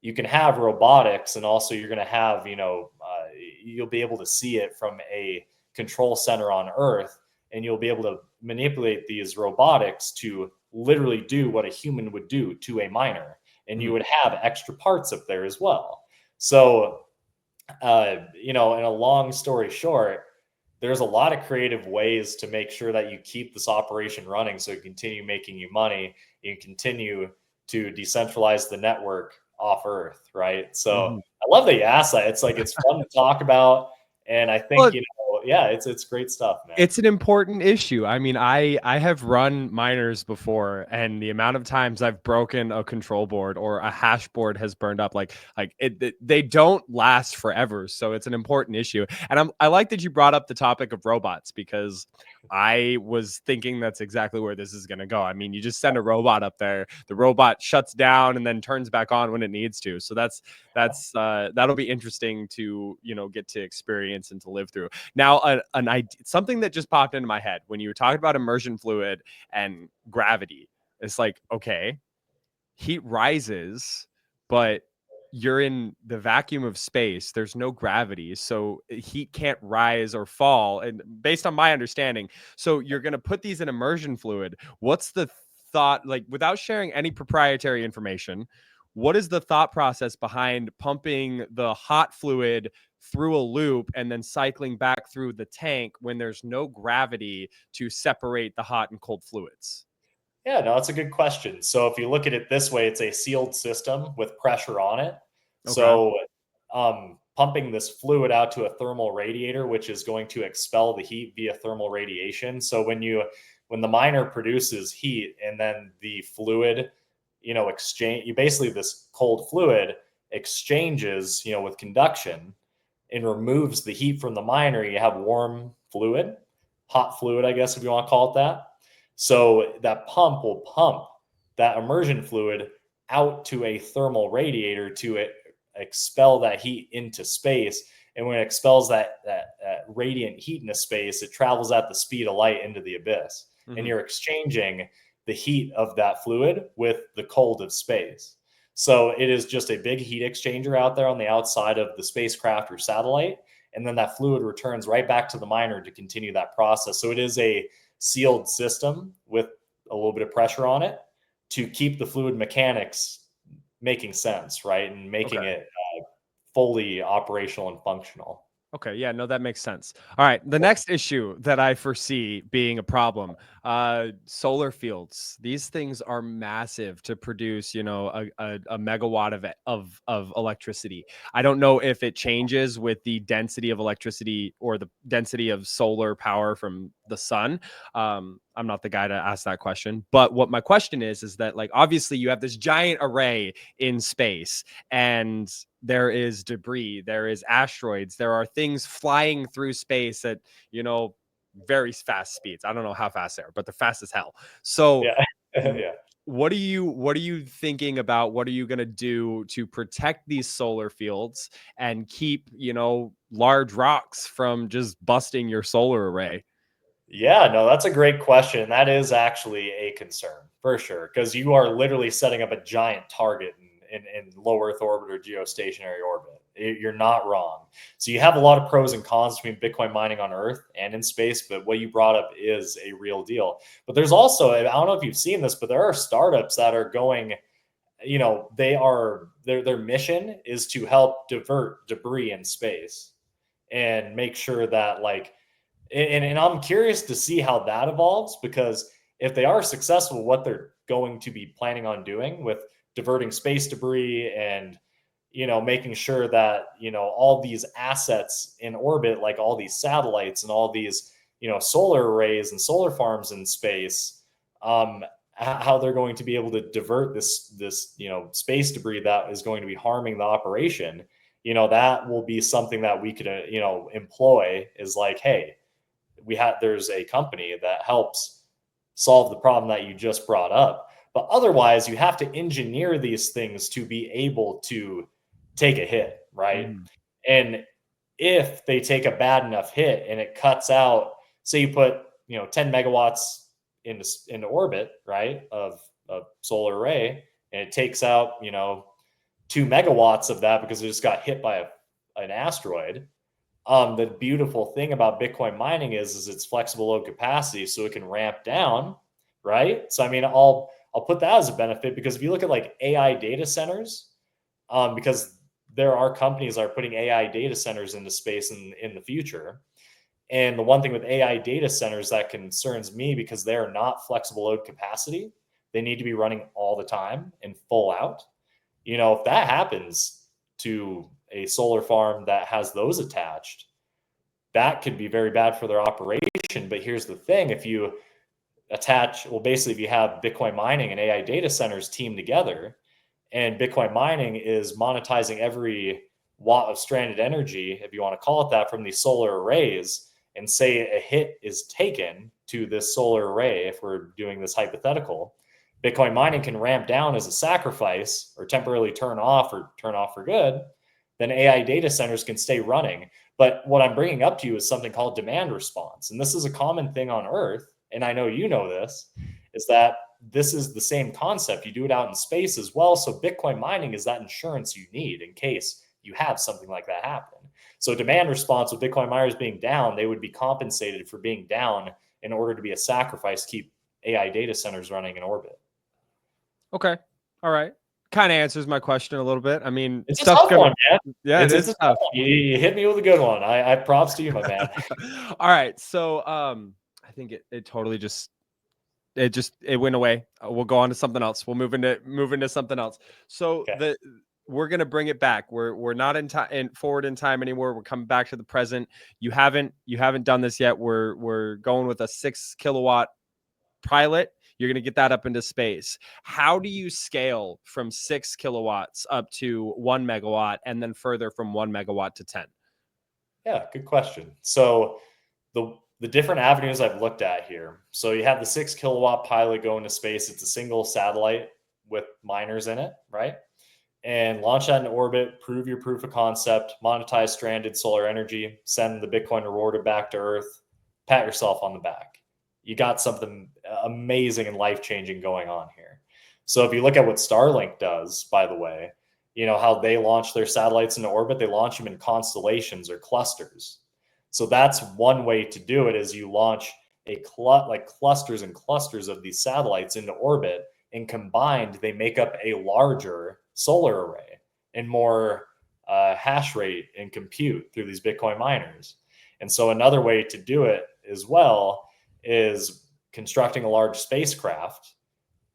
You can have robotics, and also you're going to have, you'll be able to see it from a control center on Earth, and you'll be able to manipulate these robotics to literally do what a human would do to a miner. And you would have extra parts up there as well. So, in a long story short, there's a lot of creative ways to make sure that you keep this operation running so it continue making you money. You continue to decentralize the network off Earth, right? So I love that you asked that. It's like, it's fun to talk about. And I think, yeah, it's great stuff, man. It's an important issue. I mean, I have run miners before, and the amount of times I've broken a control board or a hash board has burned up, they don't last forever. So it's an important issue. And I like that you brought up the topic of robots, because I was thinking that's exactly where this is going to go. I mean, you just send a robot up there, the robot shuts down and then turns back on when it needs to. So that'll be interesting to, get to experience and to live through. Now, something that just popped into my head when you were talking about immersion fluid and gravity. It's like, okay, heat rises, but you're in the vacuum of space. There's no gravity, so heat can't rise or fall. And based on my understanding, so you're going to put these in immersion fluid. What's the thought, like, without sharing any proprietary information, what is the thought process behind pumping the hot fluid through a loop and then cycling back through the tank when there's no gravity to separate the hot and cold fluids? Yeah, no, that's a good question. So if you look at it this way, it's a sealed system with pressure on it. Okay. So pumping this fluid out to a thermal radiator, which is going to expel the heat via thermal radiation. So when the miner produces heat and then the fluid, basically this cold fluid exchanges, with conduction and removes the heat from the miner. You have warm fluid, hot fluid, I guess, if you want to call it that. So that pump will pump that immersion fluid out to a thermal radiator to expel that heat into space. And when it expels that radiant heat into space, it travels at the speed of light into the abyss. And you're exchanging the heat of that fluid with the cold of space. So it is just a big heat exchanger out there on the outside of the spacecraft or satellite. And then that fluid returns right back to the miner to continue that process. So it is a sealed system with a little bit of pressure on it to keep the fluid mechanics making sense, right? And making it fully operational and functional. Okay, yeah, no, that makes sense. All right, the next issue that I foresee being a problem, solar fields. These things are massive to produce, a megawatt of electricity. I don't know if it changes with the density of electricity or the density of solar power from the sun. I'm not the guy to ask that question, but what my question is that, like, obviously you have this giant array in space, and there is debris, there is asteroids, there are things flying through space at, very fast speeds. I don't know how fast they are, but they're fast as hell. So Yeah. w- Yeah. what are you thinking about? What are you going to do to protect these solar fields and keep, large rocks from just busting your solar array? Yeah, no, that's a great question. That is actually a concern for sure, because you are literally setting up a giant target in low Earth orbit or geostationary orbit. You're not wrong. So you have a lot of pros and cons between Bitcoin mining on Earth and in space, but what you brought up is a real deal. But there's also, I don't know if you've seen this, but there are startups that are going, their mission is to help divert debris in space and make sure that, like, and I'm curious to see how that evolves, because if they are successful, what they're going to be planning on doing with diverting space debris and, making sure that, all these assets in orbit, like all these satellites and all these, solar arrays and solar farms in space, um, how they're going to be able to divert this, space debris that is going to be harming the operation. That will be something that we could, employ, is like, hey, there's a company that helps solve the problem that you just brought up. But otherwise, you have to engineer these things to be able to take a hit, right? Mhm. And if they take a bad enough hit and it cuts out, say you put 10 megawatts into orbit, right, of solar array, and it takes out 2 megawatts of that because it just got hit by an asteroid. The beautiful thing about Bitcoin mining is its flexible load capacity, so it can ramp down, right? So I mean, I'll put that as a benefit, because if you look at like AI data centers, because there are companies that are putting AI data centers into space in the future. And the one thing with AI data centers that concerns me, because they are not flexible load capacity, they need to be running all the time and full out. If that happens to a solar farm that has those attached, that could be very bad for their operation. But here's the thing: if you basically, if you have Bitcoin mining and AI data centers team together, and Bitcoin mining is monetizing every watt of stranded energy, if you want to call it that, from these solar arrays, and say a hit is taken to this solar array, if we're doing this hypothetical, Bitcoin mining can ramp down as a sacrifice, or temporarily turn off, or turn off for good. Then AI data centers can stay running. But what I'm bringing up to you is something called demand response. And this is a common thing on Earth. And I know you know this, is that this is the same concept. You do it out in space as well. So Bitcoin mining is that insurance you need in case you have something like that happen. So demand response, with Bitcoin miners being down, they would be compensated for being down in order to be a sacrifice to keep AI data centers running in orbit. Okay. All right. Kind of answers my question a little bit. I mean, It's a stuff's tough gonna, one, man. yeah, it It's is a tough tough. one. You hit me with a good one. I props to you, my man. All right. So I think it totally it went away. We'll go on to something else. We'll move into something else. So Okay. we're gonna bring it back. We're not in time forward in time anymore. We're coming back to the present. You haven't done this yet. We're going with a 6 kilowatt pilot. You're going to get that up into space. How do you scale from 6 kilowatts up to 1 megawatt, and then further from 1 megawatt to 10? Yeah, good question. So the different avenues I've looked at here. So you have the 6 kilowatt pilot going to space. It's a single satellite with miners in it, right? And launch that into orbit, prove your proof of concept, monetize stranded solar energy, send the Bitcoin rewarder back to Earth, pat yourself on the back. You got something amazing and life changing going on here. So if you look at what Starlink does, by the way, how they launch their satellites into orbit, they launch them in constellations or clusters. So that's one way to do it, is you launch like clusters and clusters of these satellites into orbit, and combined they make up a larger solar array and more hash rate and compute through these Bitcoin miners. And so another way to do it as well is constructing a large spacecraft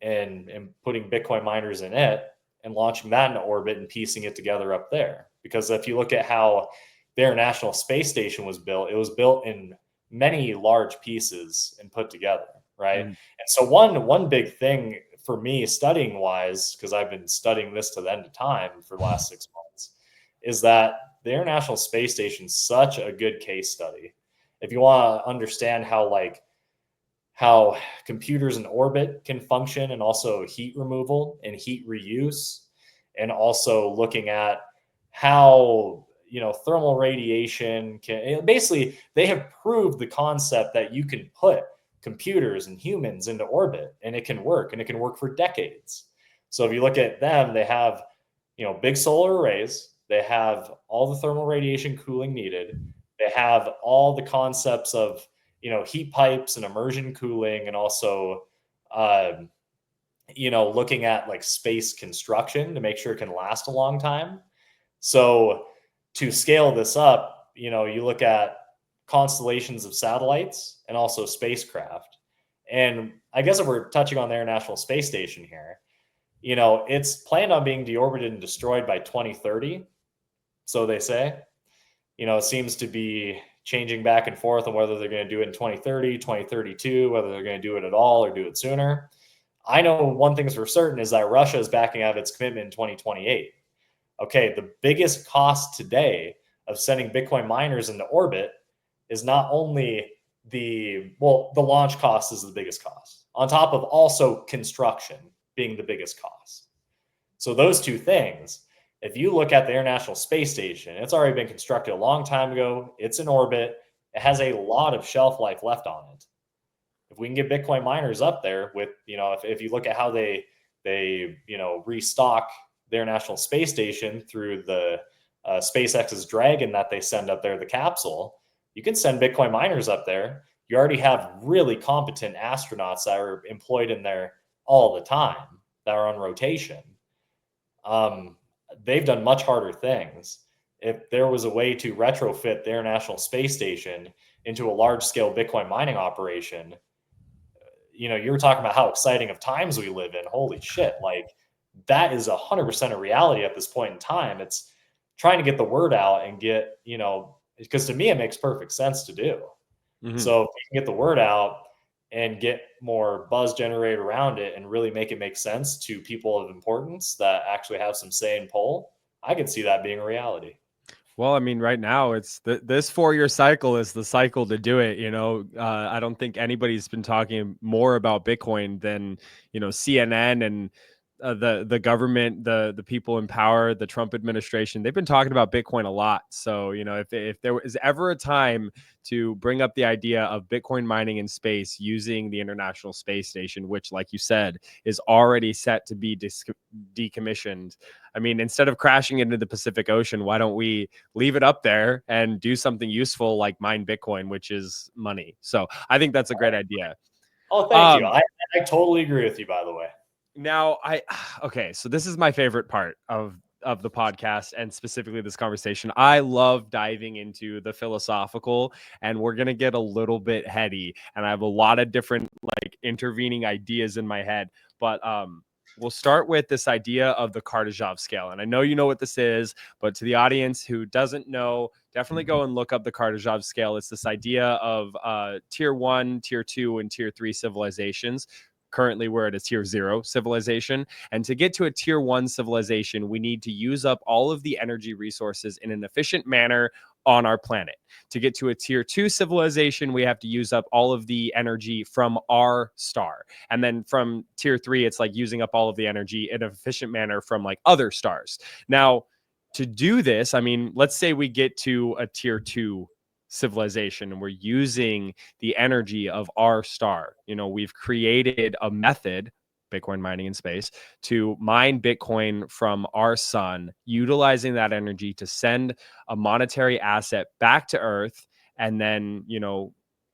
and putting Bitcoin miners in it and launching that into orbit and piecing it together up there. Because if you look at how the International Space Station was built, it was built in many large pieces and put together, right? Mm-hmm. And so one big thing for me studying wise, because I've been studying this to the end of time for the last 6 months, is that the International Space Station is such a good case study. If you want to understand how computers in orbit can function, and also heat removal and heat reuse, and also looking at how thermal radiation can basically, they have proved the concept that you can put computers and humans into orbit and it can work, and it can work for decades. So if you look at them, they have big solar arrays, they have all the thermal radiation cooling needed, they have all the concepts of heat pipes and immersion cooling, and also looking at like space construction to make sure it can last a long time. So to scale this up, you look at constellations of satellites and also spacecraft. And I guess if we're touching on the International Space Station here, it's planned on being deorbited and destroyed by 2030. So they say, it seems to be changing back and forth on whether they're going to do it in 2030, 2032, whether they're going to do it at all or do it sooner. I know one thing's for certain is that Russia is backing out of its commitment in 2028. Okay, the biggest cost today of sending Bitcoin miners into orbit is not only the launch cost is the biggest cost, on top of also construction being the biggest cost. So those two things, if you look at the International Space Station, it's already been constructed a long time ago. It's in orbit. It has a lot of shelf life left on it. If we can get Bitcoin miners up there with, if you look at how they restock their International Space Station through the SpaceX's Dragon that they send up there, the capsule, you can send Bitcoin miners up there. You already have really competent astronauts that are employed in there all the time, that are on rotation. They've done much harder things. If there was a way to retrofit the International Space Station into a large-scale Bitcoin mining operation, you were talking about how exciting of times we live in. Holy shit. Like, that is 100% a reality at this point in time. It's trying to get the word out and get, because to me, it makes perfect sense to do. Mm-hmm. So if you can get the word out and get more buzz generated around it and really make it make sense to people of importance that actually have some say in poll, I could see that being a reality. Well, I mean, right now it's this 4-year cycle is the cycle to do it. I don't think anybody's been talking more about Bitcoin than, CNN and the government, the people in power, the Trump administration. They've been talking about Bitcoin a lot. So, if there is ever a time to bring up the idea of Bitcoin mining in space using the International Space Station, which, like you said, is already set to be decommissioned. I mean, instead of crashing into the Pacific Ocean, why don't we leave it up there and do something useful like mine Bitcoin, which is money? So I think that's a great idea. Oh, thank you. I totally agree with you, by the way. Now, okay, so this is my favorite part of the podcast, and specifically this conversation. I love diving into the philosophical, and we're going to get a little bit heady, and I have a lot of different like intervening ideas in my head, but we'll start with this idea of the Kardashev scale. And I know you know what this is, but to the audience who doesn't know, definitely go and look up the Kardashev scale. It's this idea of tier 1, tier 2, and tier 3 civilizations. Currently, we're at a tier 0 civilization. And to get to a tier 1 civilization, we need to use up all of the energy resources in an efficient manner on our planet. To get to a tier 2 civilization, we have to use up all of the energy from our star. And then from tier 3, it's like using up all of the energy in an efficient manner from like other stars. Now, to do this, I mean, let's say we get to a tier 2 civilization and we're using the energy of our star. We've created a method, Bitcoin mining in space, to mine Bitcoin from our sun, utilizing that energy to send a monetary asset back to Earth, and then,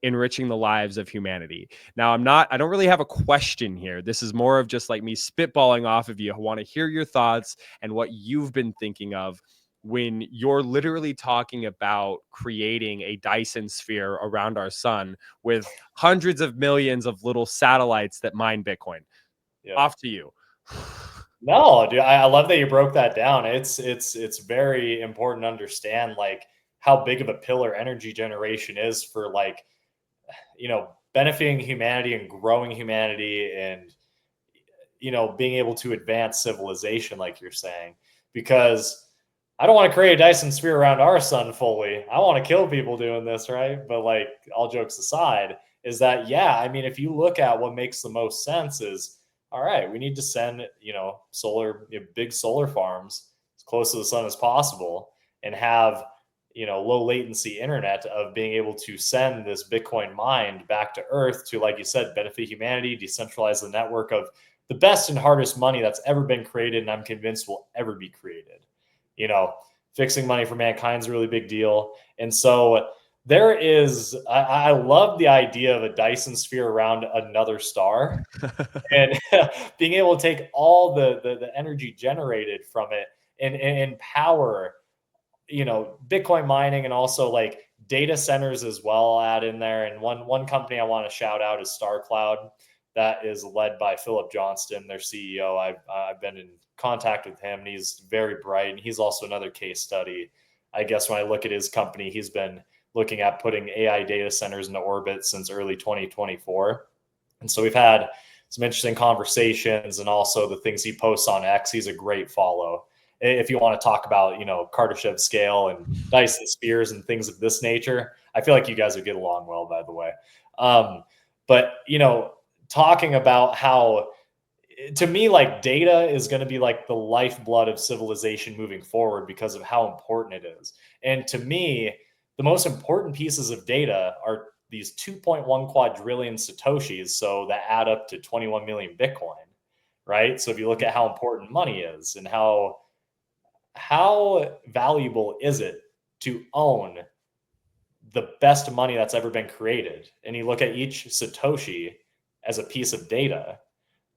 enriching the lives of humanity. Now, I don't really have a question here. This is more of just like me spitballing off of you. I want to hear your thoughts and what you've been thinking of. when you're literally talking about creating a Dyson sphere around our sun with hundreds of millions of little satellites that mine Bitcoin? Yeah. Off to you. No, dude, I love that you broke that down. It's very important to understand like how big of a pillar energy generation is for like, benefiting humanity and growing humanity and being able to advance civilization, like you're saying. Because I don't want to create a Dyson sphere around our sun fully. I want to kill people doing this, right? But like all jokes aside, is that yeah, I mean, if you look at what makes the most sense is all right, we need to send, big solar farms as close to the sun as possible and have, low latency internet of being able to send this Bitcoin mined back to Earth to, like you said, benefit humanity, decentralize the network of the best and hardest money that's ever been created, and I'm convinced will ever be created. You know, fixing money for mankind is a really big deal. And so there is, I love the idea of a Dyson sphere around another star and being able to take all the energy generated from it and power, Bitcoin mining and also like data centers as well. I'll add in there. And one company I want to shout out is Star Cloud, that is led by Philip Johnston, their CEO. I've been in contact with him, and he's very bright. And he's also another case study. I guess when I look at his company, he's been looking at putting AI data centers into orbit since early 2024. And so we've had some interesting conversations, and also the things he posts on X. He's a great follow. If you want to talk about, Kardashev scale and Dyson spheres and things of this nature, I feel like you guys would get along well, by the way. But, talking about how, to me, like data is going to be like the lifeblood of civilization moving forward because of how important it is. And to me, the most important pieces of data are these 2.1 quadrillion Satoshis. So that add up to 21 million Bitcoin, right? So if you look at how important money is and how valuable is it to own the best money that's ever been created, and you look at each Satoshi as a piece of data,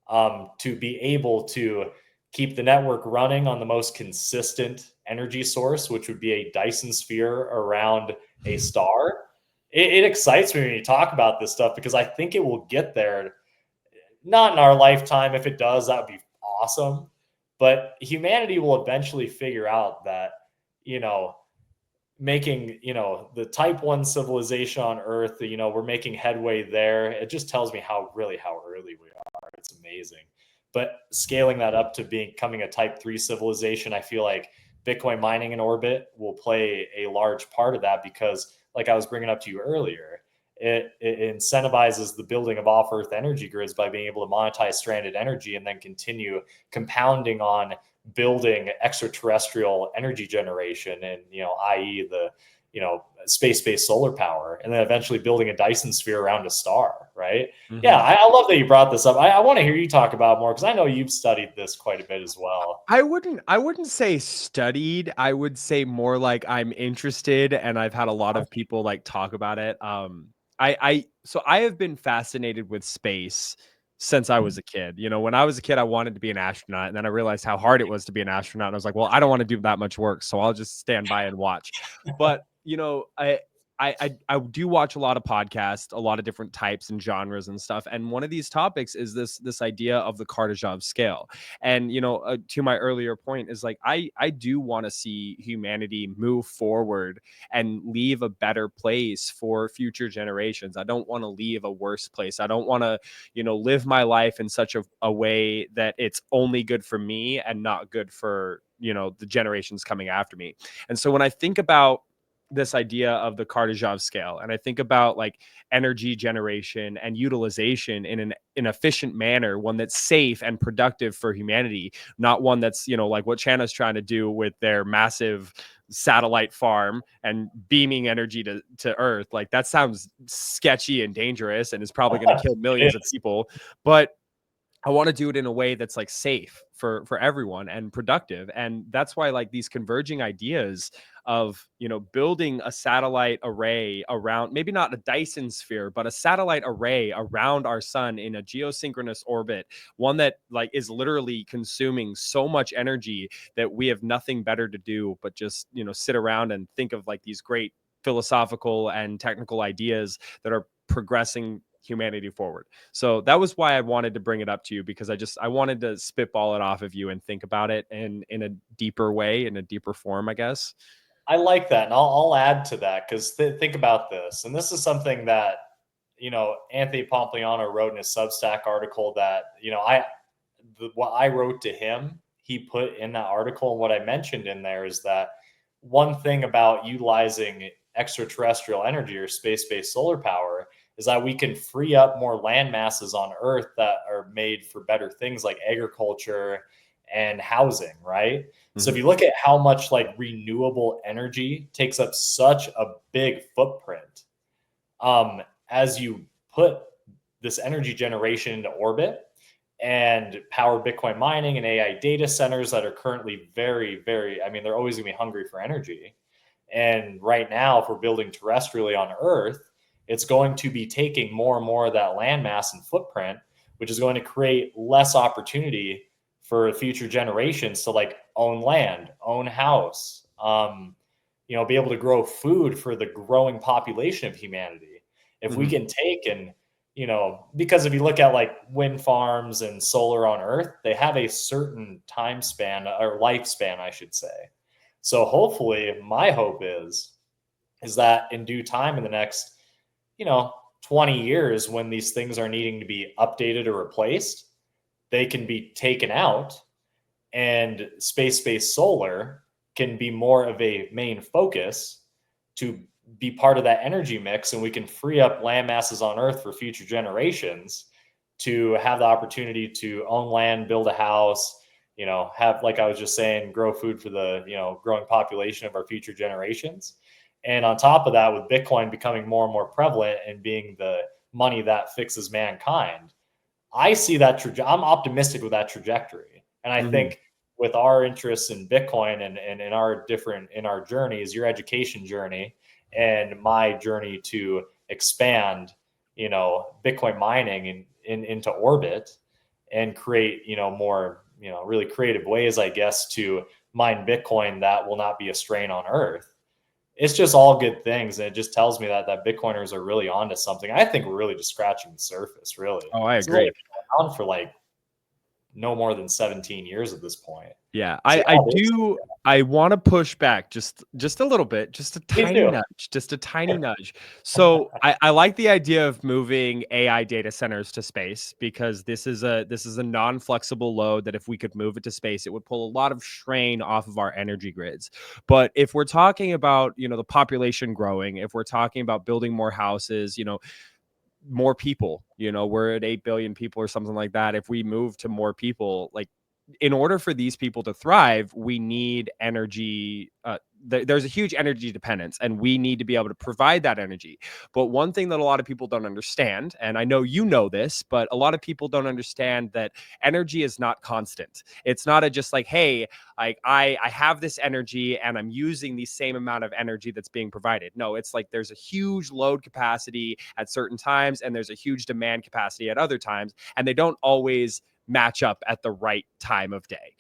to be able to keep the network running on the most consistent energy source, which would be a Dyson sphere around a star. It excites me when you talk about this stuff because I think it will get there. Not in our lifetime. If it does, that would be awesome. But humanity will eventually figure out that, you know, making, the type 1 civilization on Earth, we're making headway there. It just tells me how early we are. It's amazing. But scaling that up to becoming a type 3 civilization, I feel like Bitcoin mining in orbit will play a large part of that because, like I was bringing up to you earlier, it incentivizes the building of off-Earth energy grids by being able to monetize stranded energy and then continue compounding on building extraterrestrial energy generation and, i.e. the, space-based solar power, and then eventually building a Dyson sphere around a star, right? Mm-hmm. Yeah, I love that you brought this up. I want to hear you talk about more because I know you've studied this quite a bit as well. I wouldn't say studied. I would say more like I'm interested, and I've had a lot of people like talk about it. So I have been fascinated with space since I was a kid. When I was a kid, I wanted to be an astronaut, and then I realized how hard it was to be an astronaut, and I was like, well, I don't want to do that much work, so I'll just stand by and watch. But I do watch a lot of podcasts, a lot of different types and genres and stuff. And one of these topics is this idea of the Kardashev scale. And, to my earlier point is like, I do want to see humanity move forward and leave a better place for future generations. I don't want to leave a worse place. I don't want to, live my life in such a way that it's only good for me and not good for, the generations coming after me. And so when I think about this idea of the Kardashev scale, and I think about like energy generation and utilization in an efficient manner, one that's safe and productive for humanity, not one that's, like what China's trying to do with their massive satellite farm and beaming energy to Earth. Like that sounds sketchy and dangerous and is probably going to kill millions of people. But I want to do it in a way that's like safe for everyone and productive. And that's why like these converging ideas of, building a satellite array around, maybe not a Dyson sphere, but a satellite array around our sun in a geosynchronous orbit, one that like is literally consuming so much energy that we have nothing better to do but just, sit around and think of like these great philosophical and technical ideas that are progressing humanity forward. So that was why I wanted to bring it up to you, because I wanted to spitball it off of you and think about it in a deeper way, in a deeper form, I guess. I like that, and I'll add to that because think about this, and this is something that Anthony Pompliano wrote in his Substack article that what I wrote to him, he put in that article, and what I mentioned in there is that one thing about utilizing extraterrestrial energy or space-based solar power is that we can free up more land masses on Earth that are made for better things like agriculture and housing, right? So if Mm-hmm. you look at how much like renewable energy takes up such a big footprint, as you put this energy generation into orbit and power Bitcoin mining and AI data centers that are currently very, very, I mean, they're always going to be hungry for energy. And right now, if we're building terrestrially on Earth, it's going to be taking more and more of that landmass and footprint, which is going to create less opportunity for future generations to like own land, own house, be able to grow food for the growing population of humanity. If we Mm-hmm. can take and because if you look at like wind farms and solar on Earth, they have a certain time span or lifespan, I should say. So hopefully, my hope is that in due time, in the next, 20 years, when these things are needing to be updated or replaced, they can be taken out, and space-based solar can be more of a main focus to be part of that energy mix, and we can free up land masses on Earth for future generations to have the opportunity to own land, build a house, have, like I was just saying, grow food for the, growing population of our future generations. And on top of that, with Bitcoin becoming more and more prevalent and being the money that fixes mankind, I see that I'm optimistic with that trajectory. And I Mm-hmm. think with our interests in Bitcoin and in our journeys, your education journey and my journey to expand, Bitcoin mining into orbit and create, more, really creative ways, I guess, to mine Bitcoin that will not be a strain on Earth. It's just all good things. And it just tells me that Bitcoiners are really onto something. I think we're really just scratching the surface, really. Oh, I It's only agree. been around for like no more than 17 years at this point. Yeah, So I yeah, do. I want to push back just a little bit, just a me tiny too. nudge, just a tiny nudge. So I like the idea of moving AI data centers to space, because this is a non-flexible load that if we could move it to space, it would pull a lot of strain off of our energy grids. But if we're talking about, the population growing, if we're talking about building more houses, more people, we're at 8 billion people or something like that. If we move to more people, like, in order for these people to thrive, we need energy. There's a huge energy dependence, and we need to be able to provide that energy. But one thing that a lot of people don't understand, and I know you know this, but a lot of people don't understand that energy is not constant. It's not just like, hey, like I have this energy and I'm using the same amount of energy that's being provided. No, it's like there's a huge load capacity at certain times and there's a huge demand capacity at other times, and they don't always match up at the right time of day.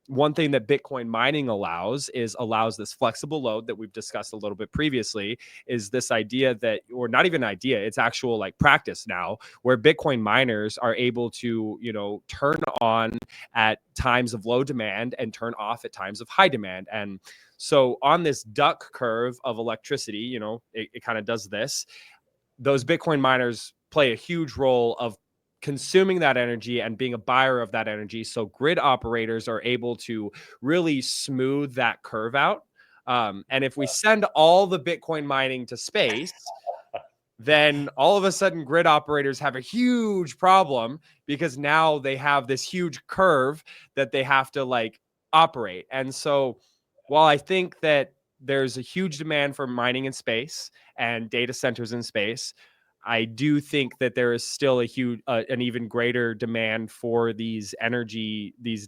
One thing that Bitcoin mining allows this flexible load that we've discussed a little bit previously, is this idea that, or not even idea, it's actual like practice now, where Bitcoin miners are able to, turn on at times of low demand and turn off at times of high demand. And so on this duck curve of electricity, it kind of does this. Those Bitcoin miners play a huge role of consuming that energy and being a buyer of that energy. So grid operators are able to really smooth that curve out. And if we send all the Bitcoin mining to space, then all of a sudden grid operators have a huge problem, because now they have this huge curve that they have to like operate. And so while I think that there's a huge demand for mining in space and data centers in space, I do think that there is still an even greater demand for these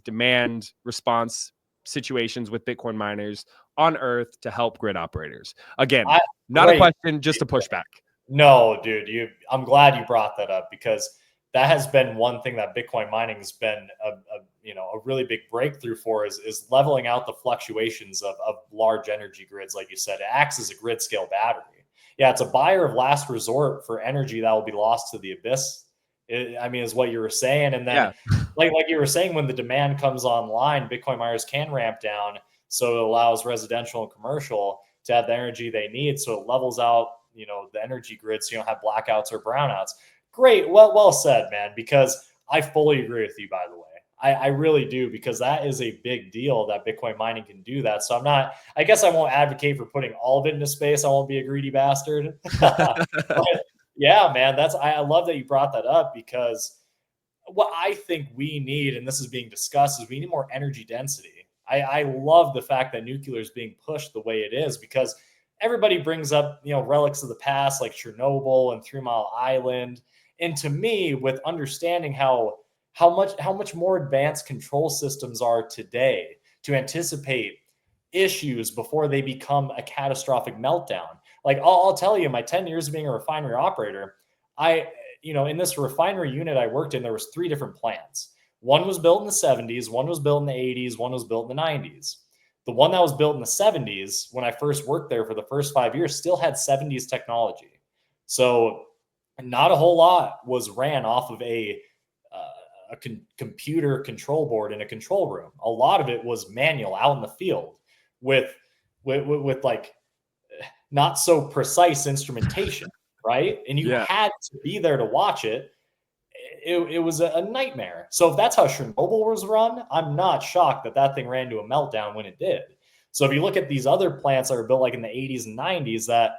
demand response situations with Bitcoin miners on Earth to help grid operators? Again, I, not a great. question, just a pushback. No, dude, I'm glad you brought that up, because that has been one thing that Bitcoin mining has been a really big breakthrough for, is leveling out the fluctuations of large energy grids. Like you said, it acts as a grid scale battery. Yeah, it's a buyer of last resort for energy that will be lost to the abyss. Is what you were saying. And then, like you were saying, when the demand comes online, Bitcoin miners can ramp down, so it allows residential and commercial to have the energy they need. So it levels out, the energy grid, so you don't have blackouts or brownouts. Great. Well said, man, because I fully agree with you, by the way. I really do, because that is a big deal that Bitcoin mining can do that. So I guess I won't advocate for putting all of it into space. I won't be a greedy bastard. But yeah, man, I love that you brought that up, because what I think we need, and this is being discussed, is we need more energy density. I love the fact that nuclear is being pushed the way it is, because everybody brings up, relics of the past like Chernobyl and 3 Mile Island. And to me, with understanding how much more advanced control systems are today to anticipate issues before they become a catastrophic meltdown. Like I'll tell you, my 10 years of being a refinery operator, in this refinery unit I worked in, there was 3 different plants. One was built in the 70s, one was built in the 80s, one was built in the 90s. The one that was built in the 70s, when I first worked there for the first 5 years, still had 70s technology. So not a whole lot was ran off of a computer control board in a control room. A lot of it was manual out in the field with like not so precise instrumentation, right? And you had to be there to watch it. It was a nightmare. So if that's how Chernobyl was run, I'm not shocked that thing ran to a meltdown when it did. So if you look at these other plants that were built like in the 80s and 90s, that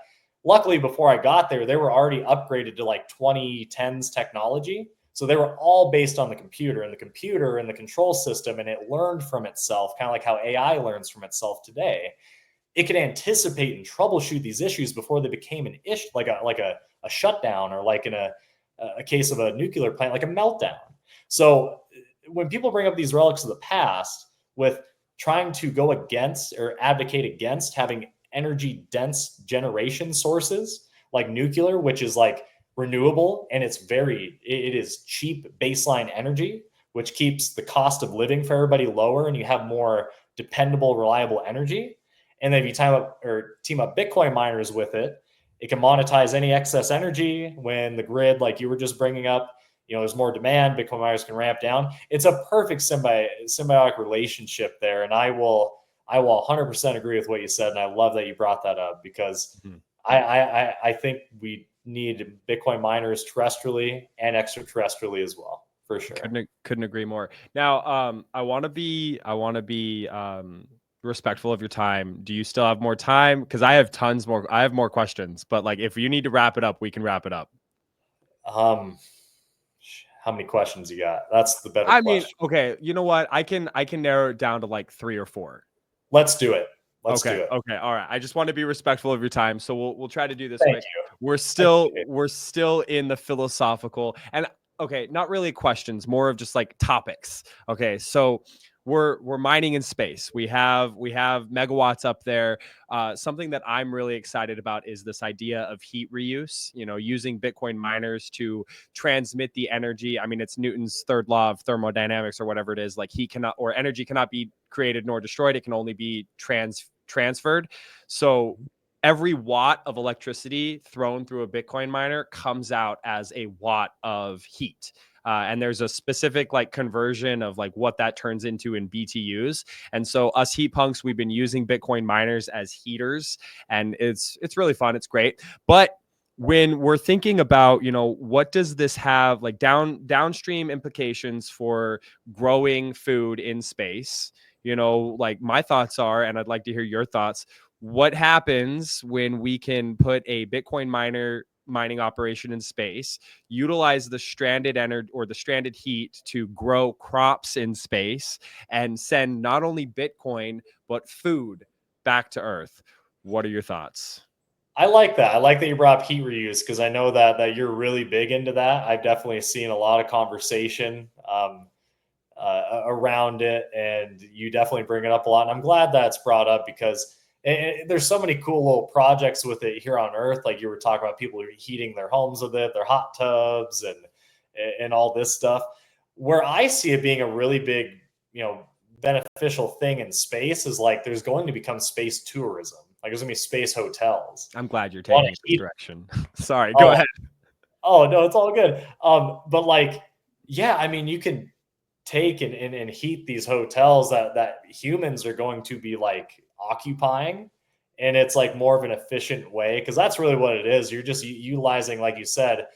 luckily before I got there, they were already upgraded to like 2010s technology. So they were all based on the computer and the control system, and it learned from itself, kind of like how AI learns from itself today. It could anticipate and troubleshoot these issues before they became an issue, like a shutdown, or like in a case of a nuclear plant, like a meltdown. So when people bring up these relics of the past with trying to go against or advocate against having energy dense generation sources like nuclear, which is like renewable, and it is cheap baseline energy, which keeps the cost of living for everybody lower, and you have more dependable, reliable energy. And then if you team up Bitcoin miners with it, it can monetize any excess energy when the grid, like you were just bringing up, there's more demand, Bitcoin miners can ramp down. It's a perfect symbiotic relationship there. And I will 100% agree with what you said. And I love that you brought that up, because I think we need Bitcoin miners terrestrially and extraterrestrially as well, for sure. Couldn't agree more. Now, I want to be respectful of your time. Do you still have more time? Because I have tons more. I have more questions, but like if you need to wrap it up, we can wrap it up. How many questions you got? That's the better question. Okay, you know what? I can still it down to like 3 or 4. Let's do it. Let's do it. Okay. All right. I just want to be respectful of your time, so we'll try to do this Thank quick. you. We're still in the philosophical, and okay, not really questions, more of just like topics. Okay, so we're mining in space. We have megawatts up there. Something that I'm really excited about is this idea of heat reuse. Using Bitcoin miners to transmit the energy. I mean, it's Newton's third law of thermodynamics, or whatever it is. Like energy cannot be created nor destroyed. It can only be transferred. So every watt of electricity thrown through a Bitcoin miner comes out as a watt of heat. And there's a specific like conversion of like what that turns into in BTUs. And so us heat punks, we've been using Bitcoin miners as heaters, and it's really fun. It's great. But when we're thinking about, what does this have like downstream implications for growing food in space? Like my thoughts are, and I'd like to hear your thoughts. What happens when we can put a Bitcoin mining operation in space, utilize the stranded energy or the stranded heat to grow crops in space, and send not only Bitcoin but food back to Earth? What are your thoughts? I like that. I like that you brought up heat reuse, because I know that you're really big into that. I've definitely seen a lot of conversation around it, and you definitely bring it up a lot. And I'm glad that's brought up because there's so many cool little projects with it here on Earth. Like you were talking about, people heating their homes with it, their hot tubs, and all this stuff. Where I see it being a really big, beneficial thing in space is like there's going to become space tourism. Like there's gonna be space hotels. I'm glad you're Want taking to it this heat? direction. Sorry, go Oh, ahead. oh no, it's all good. But like, yeah, I mean, you can take and heat these hotels that humans are going to be like occupying, and it's like more of an efficient way, because that's really what it is. You're just utilizing, like you said,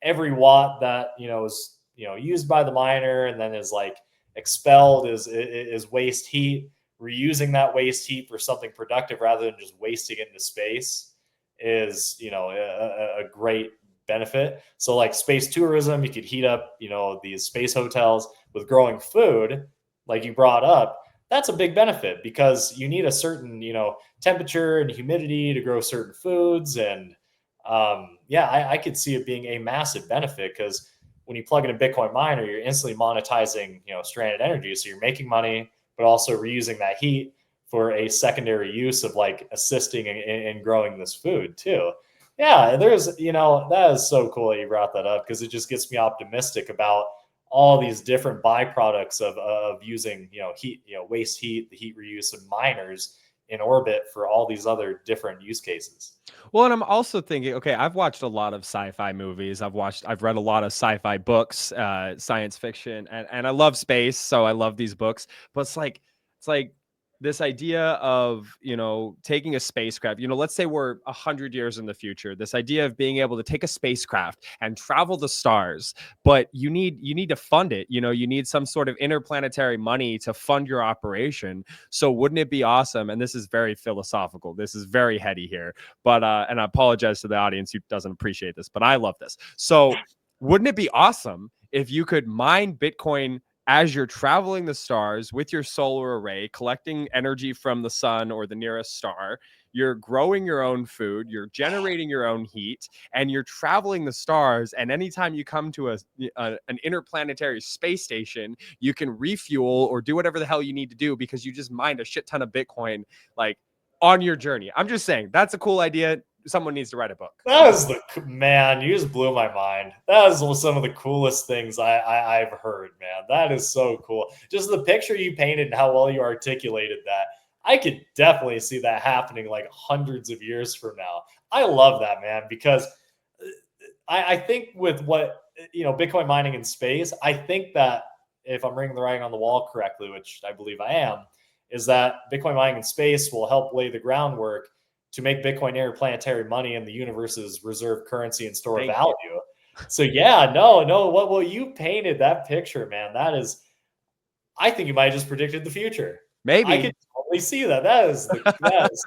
every watt that is used by the miner and then is like expelled is waste heat. Reusing that waste heat for something productive rather than just wasting it into space is a great benefit. So like space tourism, you could heat up these space hotels with growing food, like you brought up. That's a big benefit because you need a certain temperature and humidity to grow certain foods. And yeah, I could see it being a massive benefit, because when you plug in a Bitcoin miner, you're instantly monetizing stranded energy. So you're making money, but also reusing that heat for a secondary use of like assisting in growing this food too. Yeah, that is so cool that you brought that up, because it just gets me optimistic about all these different byproducts of using heat, waste heat, the heat reuse of miners in orbit for all these other different use cases. Well, and I'm also thinking, okay, I've watched a lot of sci-fi movies. I've read a lot of sci-fi books, science fiction, and I love space, so I love these books. But it's like this idea of taking a spacecraft. Let's say we're 100 years in the future. This idea of being able to take a spacecraft and travel the stars, but you need to fund it. You need some sort of interplanetary money to fund your operation. So wouldn't it be awesome? And this is very philosophical. This is very heady here, but and I apologize to the audience who doesn't appreciate this, but I love this. So wouldn't it be awesome if you could mine Bitcoin as you're traveling the stars with your solar array, collecting energy from the sun or the nearest star? You're growing your own food, you're generating your own heat, and you're traveling the stars. And anytime you come to an interplanetary space station, you can refuel or do whatever the hell you need to do because you just mined a shit ton of Bitcoin, like, on your journey. I'm just saying, that's a cool idea. Someone needs to write a book. That is man, you just blew my mind. That is some of the coolest things I've heard, man. That is so cool. Just the picture you painted and how well you articulated that. I could definitely see that happening like hundreds of years from now. I love that, man, because I think with what Bitcoin mining in space, I think that if I'm reading the writing on the wall correctly, which I believe I am, is that Bitcoin mining in space will help lay the groundwork to make Bitcoin interplanetary money in the universe's reserve currency and store of value. So yeah, no, what you painted, that picture, man, that is, I think you might have just predicted the future. I Maybe. could totally see that. That is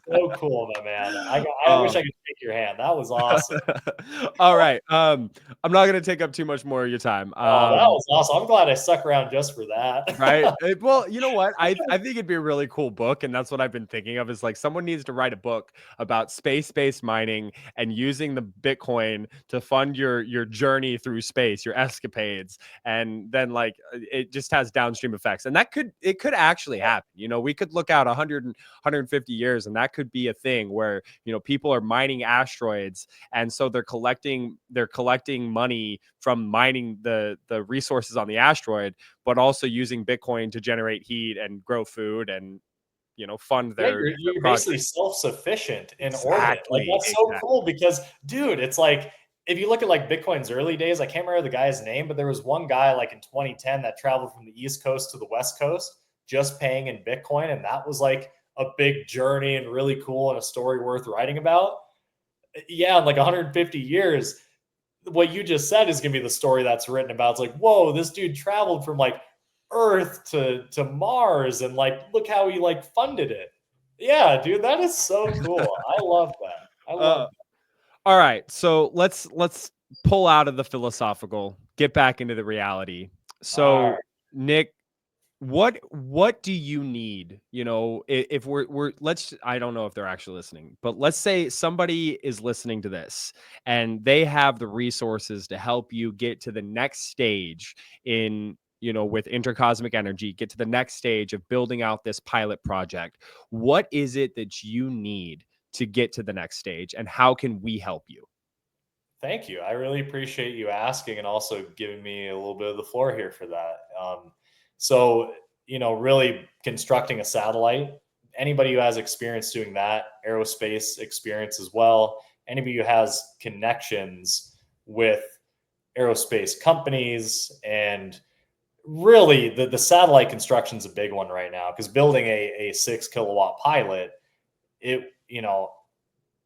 so cool, my man. I wish I could shake your hand. That was awesome. All right. I'm not gonna take up too much more of your time. Oh, that was awesome. I'm glad I stuck around just for Right. that. Well, you know what? I think it'd be a really cool book, and that's what I've been thinking of. Is like someone needs to write a book about space-based mining and using the Bitcoin to fund your journey through space, your escapades, and then like it just has downstream effects, and it could actually happen. We could look out 100 and 150 years, and that could be a thing where people are mining asteroids, and so they're collecting money from mining the resources on the asteroid, but also using Bitcoin to generate heat and grow food and fund Yeah, their you're basically projects. self-sufficient in orbit. Like that's so Exactly. cool because, dude, it's like if you look at like Bitcoin's early days, I can't remember the guy's name, but there was one guy like in 2010 that traveled from the East Coast to the West Coast just paying in Bitcoin, and that was like a big journey and really cool and a story worth writing about. Yeah, in like 150 years, what you just said is going to be the story that's written about. It's like, whoa, this dude traveled from like Earth to Mars, and like look how he like funded it. Yeah, dude, that is so cool. I love that. I Uh, love all right, so let's pull out of the philosophical, get back into the reality. that. All So, right. Nick, what do you need? If we're let's, I don't know if they're actually listening, but let's say somebody is listening to this and they have the resources to help you get to the next stage in with intercosmic energy, get to the next stage of building out this pilot project, what is it that you need to get to the next stage, and how can we help you? Thank you. I really appreciate you asking and also giving me a little bit of the floor here for that. So, really constructing a satellite, anybody who has experience doing that, aerospace experience as well, anybody who has connections with aerospace companies, and really the satellite construction is a big one right now, because building a 6 kilowatt pilot, it,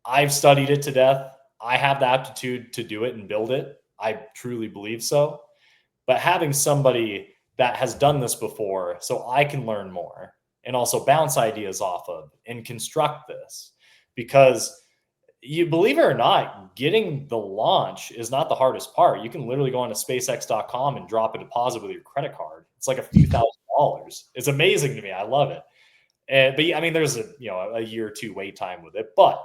I've studied it to death. I have the aptitude to do it and build it. I truly believe so. But having somebody that has done this before so I can learn more and also bounce ideas off of and construct this, because you believe it or not, getting the launch is not the hardest part. You can literally go on to SpaceX.com and drop a deposit with your credit card. It's like a few $1,000s. It's amazing to me. I love it. But I mean, there's a year or two wait time with it. But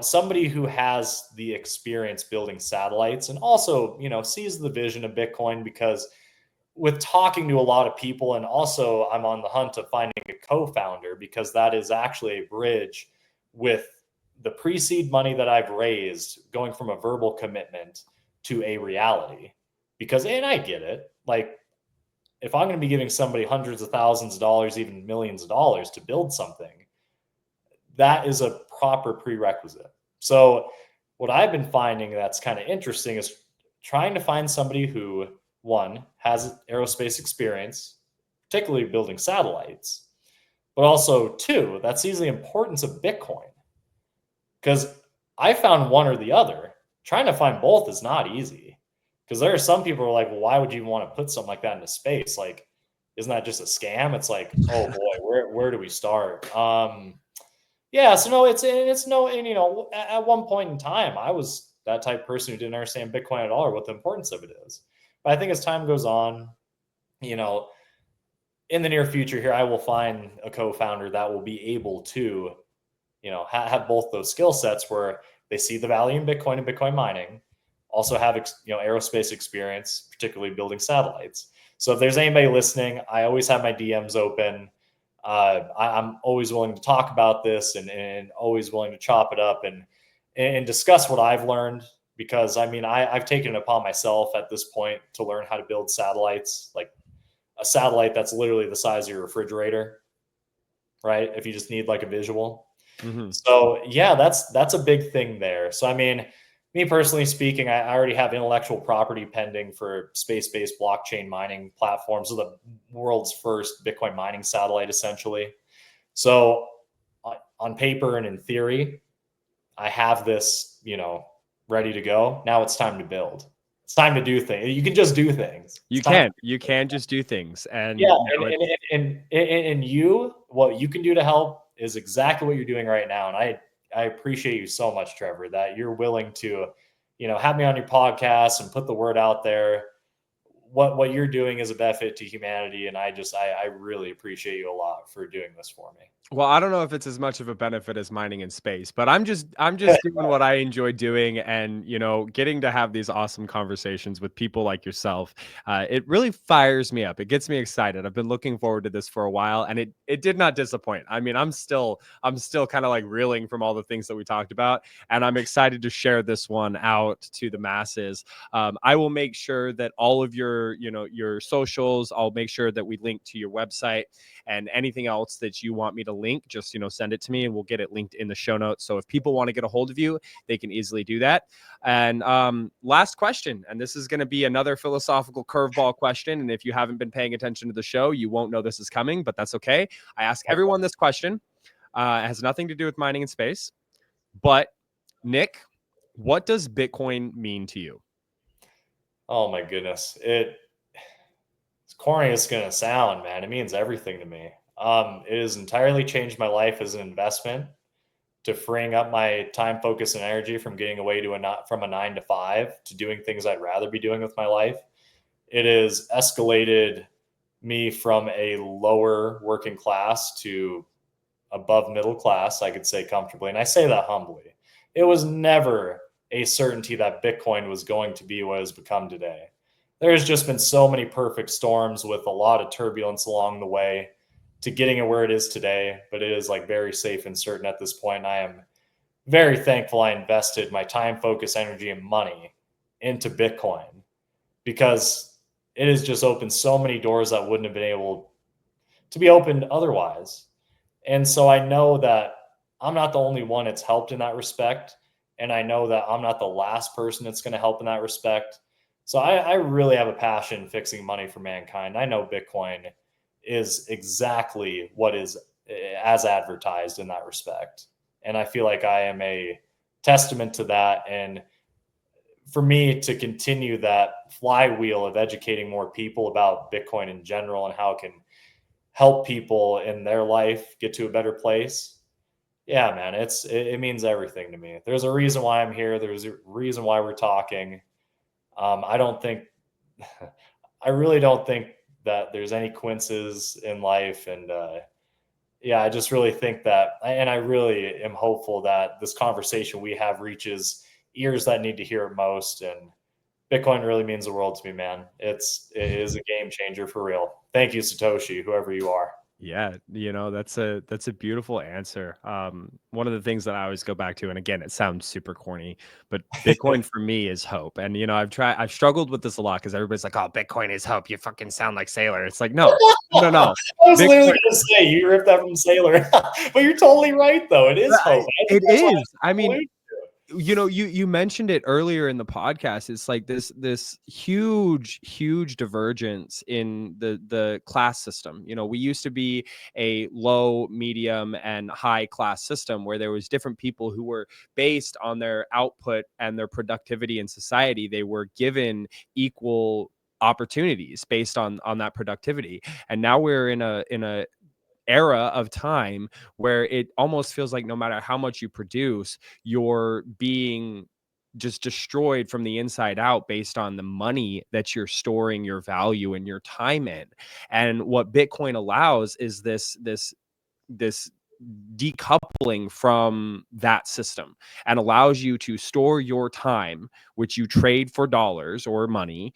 somebody who has the experience building satellites and also sees the vision of Bitcoin, because with talking to a lot of people, and also I'm on the hunt of finding a co-founder, because that is actually a bridge with the pre-seed money that I've raised, going from a verbal commitment to a reality. Because, and I get it, like, if I'm going to be giving somebody hundreds of thousands of dollars, even millions of dollars to build something, that is a proper prerequisite. So what I've been finding that's kind of interesting is trying to find somebody who, one, has aerospace experience, particularly building satellites, but also, two, that sees the importance of Bitcoin. Because I found one or the other. Trying to find both is not easy, because there are some people who are like, well, why would you want to put something like that into space? Like, isn't that just a scam? It's like, oh boy, where do we start? Yeah, so no, it's no, and at one point in time, I was that type of person who didn't understand Bitcoin at all, or what the importance of it is. But I think as time goes on, in the near future here, I will find a co-founder that will be able to, have both those skill sets, where they see the value in Bitcoin and Bitcoin mining, also have aerospace experience, particularly building satellites. So if there's anybody listening, I always have my DMs open. I'm always willing to talk about this, and always willing to chop it up and discuss what I've learned, because I mean, I've taken it upon myself at this point to learn how to build satellites, like a satellite that's literally the size of your refrigerator, right? If you just need like a visual. Mm-hmm. So yeah, that's a big thing there. So I mean, me personally speaking, I already have intellectual property pending for space-based blockchain mining platforms, so the world's first Bitcoin mining satellite, essentially. So on paper and in theory, I have this, ready to go. Now it's time to build. It's time to do things. You can just do things. You can just do things. And yeah, and what you can do to help is exactly what you're doing right now. And I appreciate you so much, Trevor, that you're willing to, have me on your podcast and put the word out there. What you're doing is a benefit to humanity, and I really appreciate you a lot for doing this for me. Well, I don't know if it's as much of a benefit as mining in space, but I'm just doing what I enjoy doing, and getting to have these awesome conversations with people like yourself. It really fires me up. It gets me excited. I've been looking forward to this for a while, and it did not disappoint. I mean, I'm still kind of like reeling from all the things that we talked about, and I'm excited to share this one out to the masses. I will make sure that all of your your socials. I'll make sure that we link to your website, and anything else that you want me to link, just send it to me and we'll get it linked in the show notes. So if people want to get a hold of you, they can easily do that. And last question, and this is going to be another philosophical curveball question, and if you haven't been paying attention to the show, you won't know this is coming, but that's okay. I ask everyone this question. It has nothing to do with mining in space, but Nick, what does Bitcoin mean to you? Oh my goodness, it's corny as it's gonna sound, man. It means everything to me. It has entirely changed my life as an investment, to freeing up my time, focus, and energy from getting away from a 9 to 5 to doing things I'd rather be doing with my life. It has escalated me from a lower working class to above middle class, I could say comfortably. And I say that humbly. It was never a certainty that Bitcoin was going to be what it has become today. there's just been so many perfect storms with a lot of turbulence along the way to getting it where it is today. But it is like very safe and certain at this point. I am very thankful I invested my time, focus, energy, and money into Bitcoin because it has just opened so many doors that wouldn't have been able to be opened otherwise. And so I know that I'm not the only one it's helped in that respect. And I know that I'm not the last person that's going to help in that respect. So I really have a passion fixing money for mankind. I know Bitcoin is exactly what is as advertised in that respect. And I feel like I am a testament to that. And for me to continue that flywheel of educating more people about Bitcoin in general and how it can help people in their life get to a better place. Yeah, man, it means everything to me. There's a reason why I'm here. There's a reason why we're talking. I don't think, I really don't think that there's any coincidences in life, and yeah, I just really think that, and I really am hopeful that this conversation we have reaches ears that need to hear it most. And Bitcoin really means the world to me, man. It is a game changer for real. Thank you, Satoshi, whoever you are. Yeah, that's a beautiful answer. One of the things that I always go back to, and again, it sounds super corny, but Bitcoin for me is hope. And I've struggled with this a lot because everybody's like, "Oh, Bitcoin is hope. You fucking sound like Sailor." It's like, no, no, no. I was literally Bitcoin, going to say you ripped that from Sailor, but you're totally right though. It is hope. I think it that's why is. I mean, I you mentioned it earlier in the podcast. It's like this huge divergence in the class system. We used to be a low, medium, and high class system where there was different people who were based on their output and their productivity in society. They were given equal opportunities based on that productivity. And now we're in a era of time where it almost feels like no matter how much you produce, you're being just destroyed from the inside out based on the money that you're storing your value and your time in. And what Bitcoin allows is this decoupling from that system, and allows you to store your time, which you trade for dollars or money,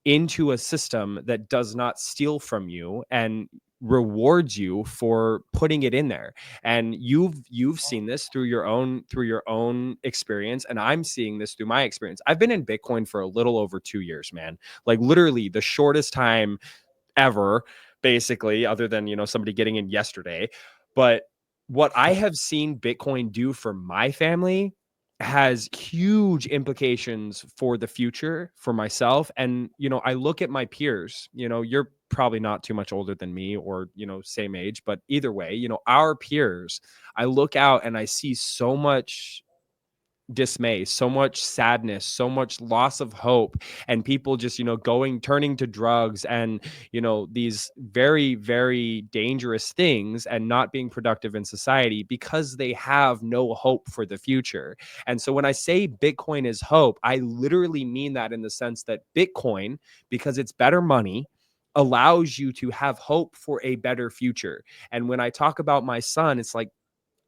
into a system that does not steal from you and rewards you for putting it in there. And you've seen this through your own experience, and I'm seeing this through my experience. I've been in Bitcoin for a little over 2 years, man. Like literally the shortest time ever, basically, other than somebody getting in yesterday. But what I have seen Bitcoin do for my family has huge implications for the future for myself. And I look at my peers. You're probably not too much older than me, or same age, but either way, our peers, I look out and I see so much dismay, so much sadness, so much loss of hope, and people just, turning to drugs and, these very, very dangerous things, and not being productive in society because they have no hope for the future. And so when I say Bitcoin is hope, I literally mean that in the sense that Bitcoin, because it's better money, allows you to have hope for a better future. And when I talk about my son, it's like,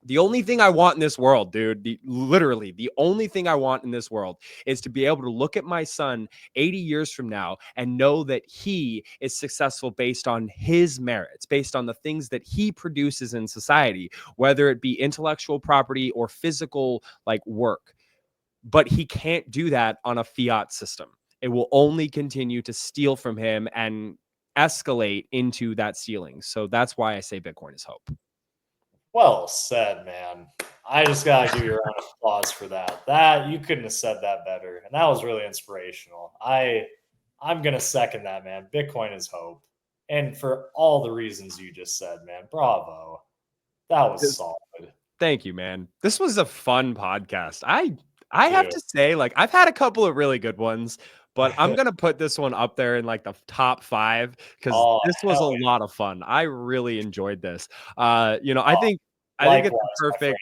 the only thing I want in this world, dude, literally the only thing I want in this world is to be able to look at my son 80 years from now and know that he is successful based on his merits, based on the things that he produces in society, whether it be intellectual property or physical like work. But he can't do that on a fiat system. It will only continue to steal from him and escalate into that stealing. So that's why I say Bitcoin is hope. Well said, man. I just gotta give you a round of applause for that. That you couldn't have said that better, and that was really inspirational. I'm gonna second that, man. Bitcoin is hope, and for all the reasons you just said, man. Bravo. That was solid. Thank you, man. This was a fun podcast. I have Too. to say, like, I've had a couple of really good ones, but I'm gonna put this one up there in like the top 5 because Oh this was a hell lot of fun. I really enjoyed this. yeah. I think it's Likewise, the my perfect friend.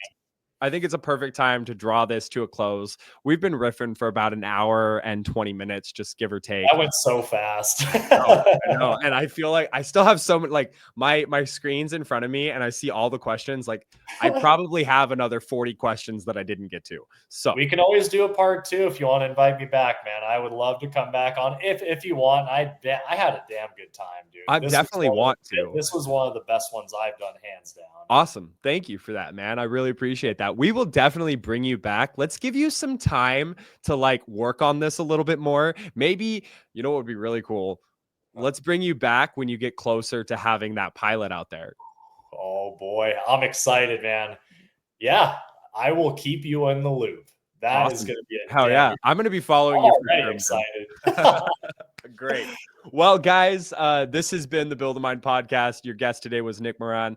I think it's a perfect time to draw this to a close. We've been riffing for about an hour and 20 minutes, just give or take. That went so fast. Oh, I know. And I feel like I still have so much, like my screen's in front of me and I see all the questions. Like I probably have another 40 questions that I didn't get to. So we can always do a part 2 if you want to invite me back, man. I would love to come back on if you want. I had a damn good time, dude. I definitely want to. This was one of the best ones I've done, hands down. Awesome. Thank you for that, man. I really appreciate that. We will definitely bring you back. Let's give you some time to like work on this a little bit more. Maybe, you know what would be really cool? Let's bring you back when you get closer to having that pilot out there. Oh boy, I'm excited, man. Yeah, I will keep you in the loop. That Awesome. is going to be a hell yeah. I'm going to be following you. Already excited. Great. Well, guys, this has been the Build a Mind podcast. Your guest today was Nick Moran.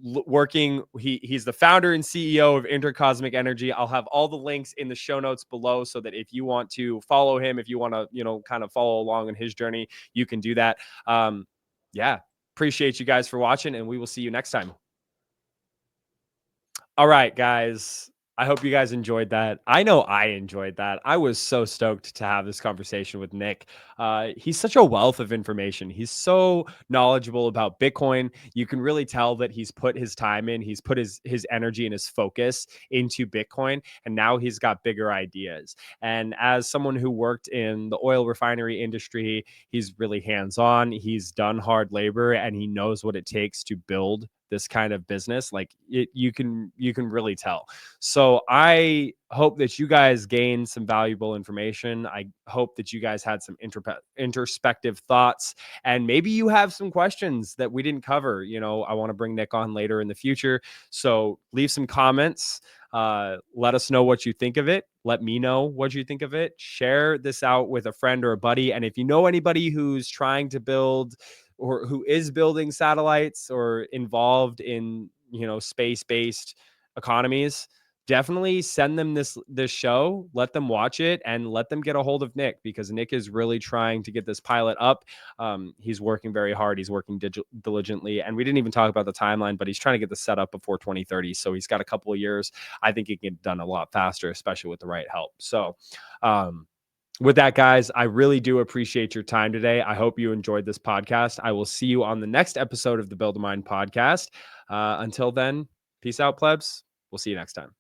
He's the founder and CEO of Intercosmic Energy. I'll have all the links in the show notes below so that if you want to follow him, if you want to, kind of follow along in his journey, you can do that. Yeah. Appreciate you guys for watching, and we will see you next time. All right, guys. I hope you guys enjoyed that. I know I enjoyed that. I was so stoked to have this conversation with Nick. He's such a wealth of information. He's so knowledgeable about Bitcoin. You can really tell that he's put his time in. He's put his energy and his focus into Bitcoin, and now he's got bigger ideas. And as someone who worked in the oil refinery industry, he's really hands-on. He's done hard labor, and he knows what it takes to build this kind of business. Like you can really tell. So I hope that you guys gained some valuable information. I hope that you guys had some introspective thoughts, and maybe you have some questions that we didn't cover. I want to bring Nick on later in the future. So leave some comments. Let us know what you think of it. Let me know what you think of it. Share this out with a friend or a buddy. And if you know anybody who's trying to build or who is building satellites or involved in, space-based economies, definitely send them this show, let them watch it, and let them get a hold of Nick, because Nick is really trying to get this pilot up. He's working very hard. He's working diligently, and we didn't even talk about the timeline, but he's trying to get this set up before 2030. So he's got a couple of years. I think it can get done a lot faster, especially with the right help. So, with that, guys, I really do appreciate your time today. I hope you enjoyed this podcast. I will see you on the next episode of the Build a Mind podcast. Until then, peace out, plebs. We'll see you next time.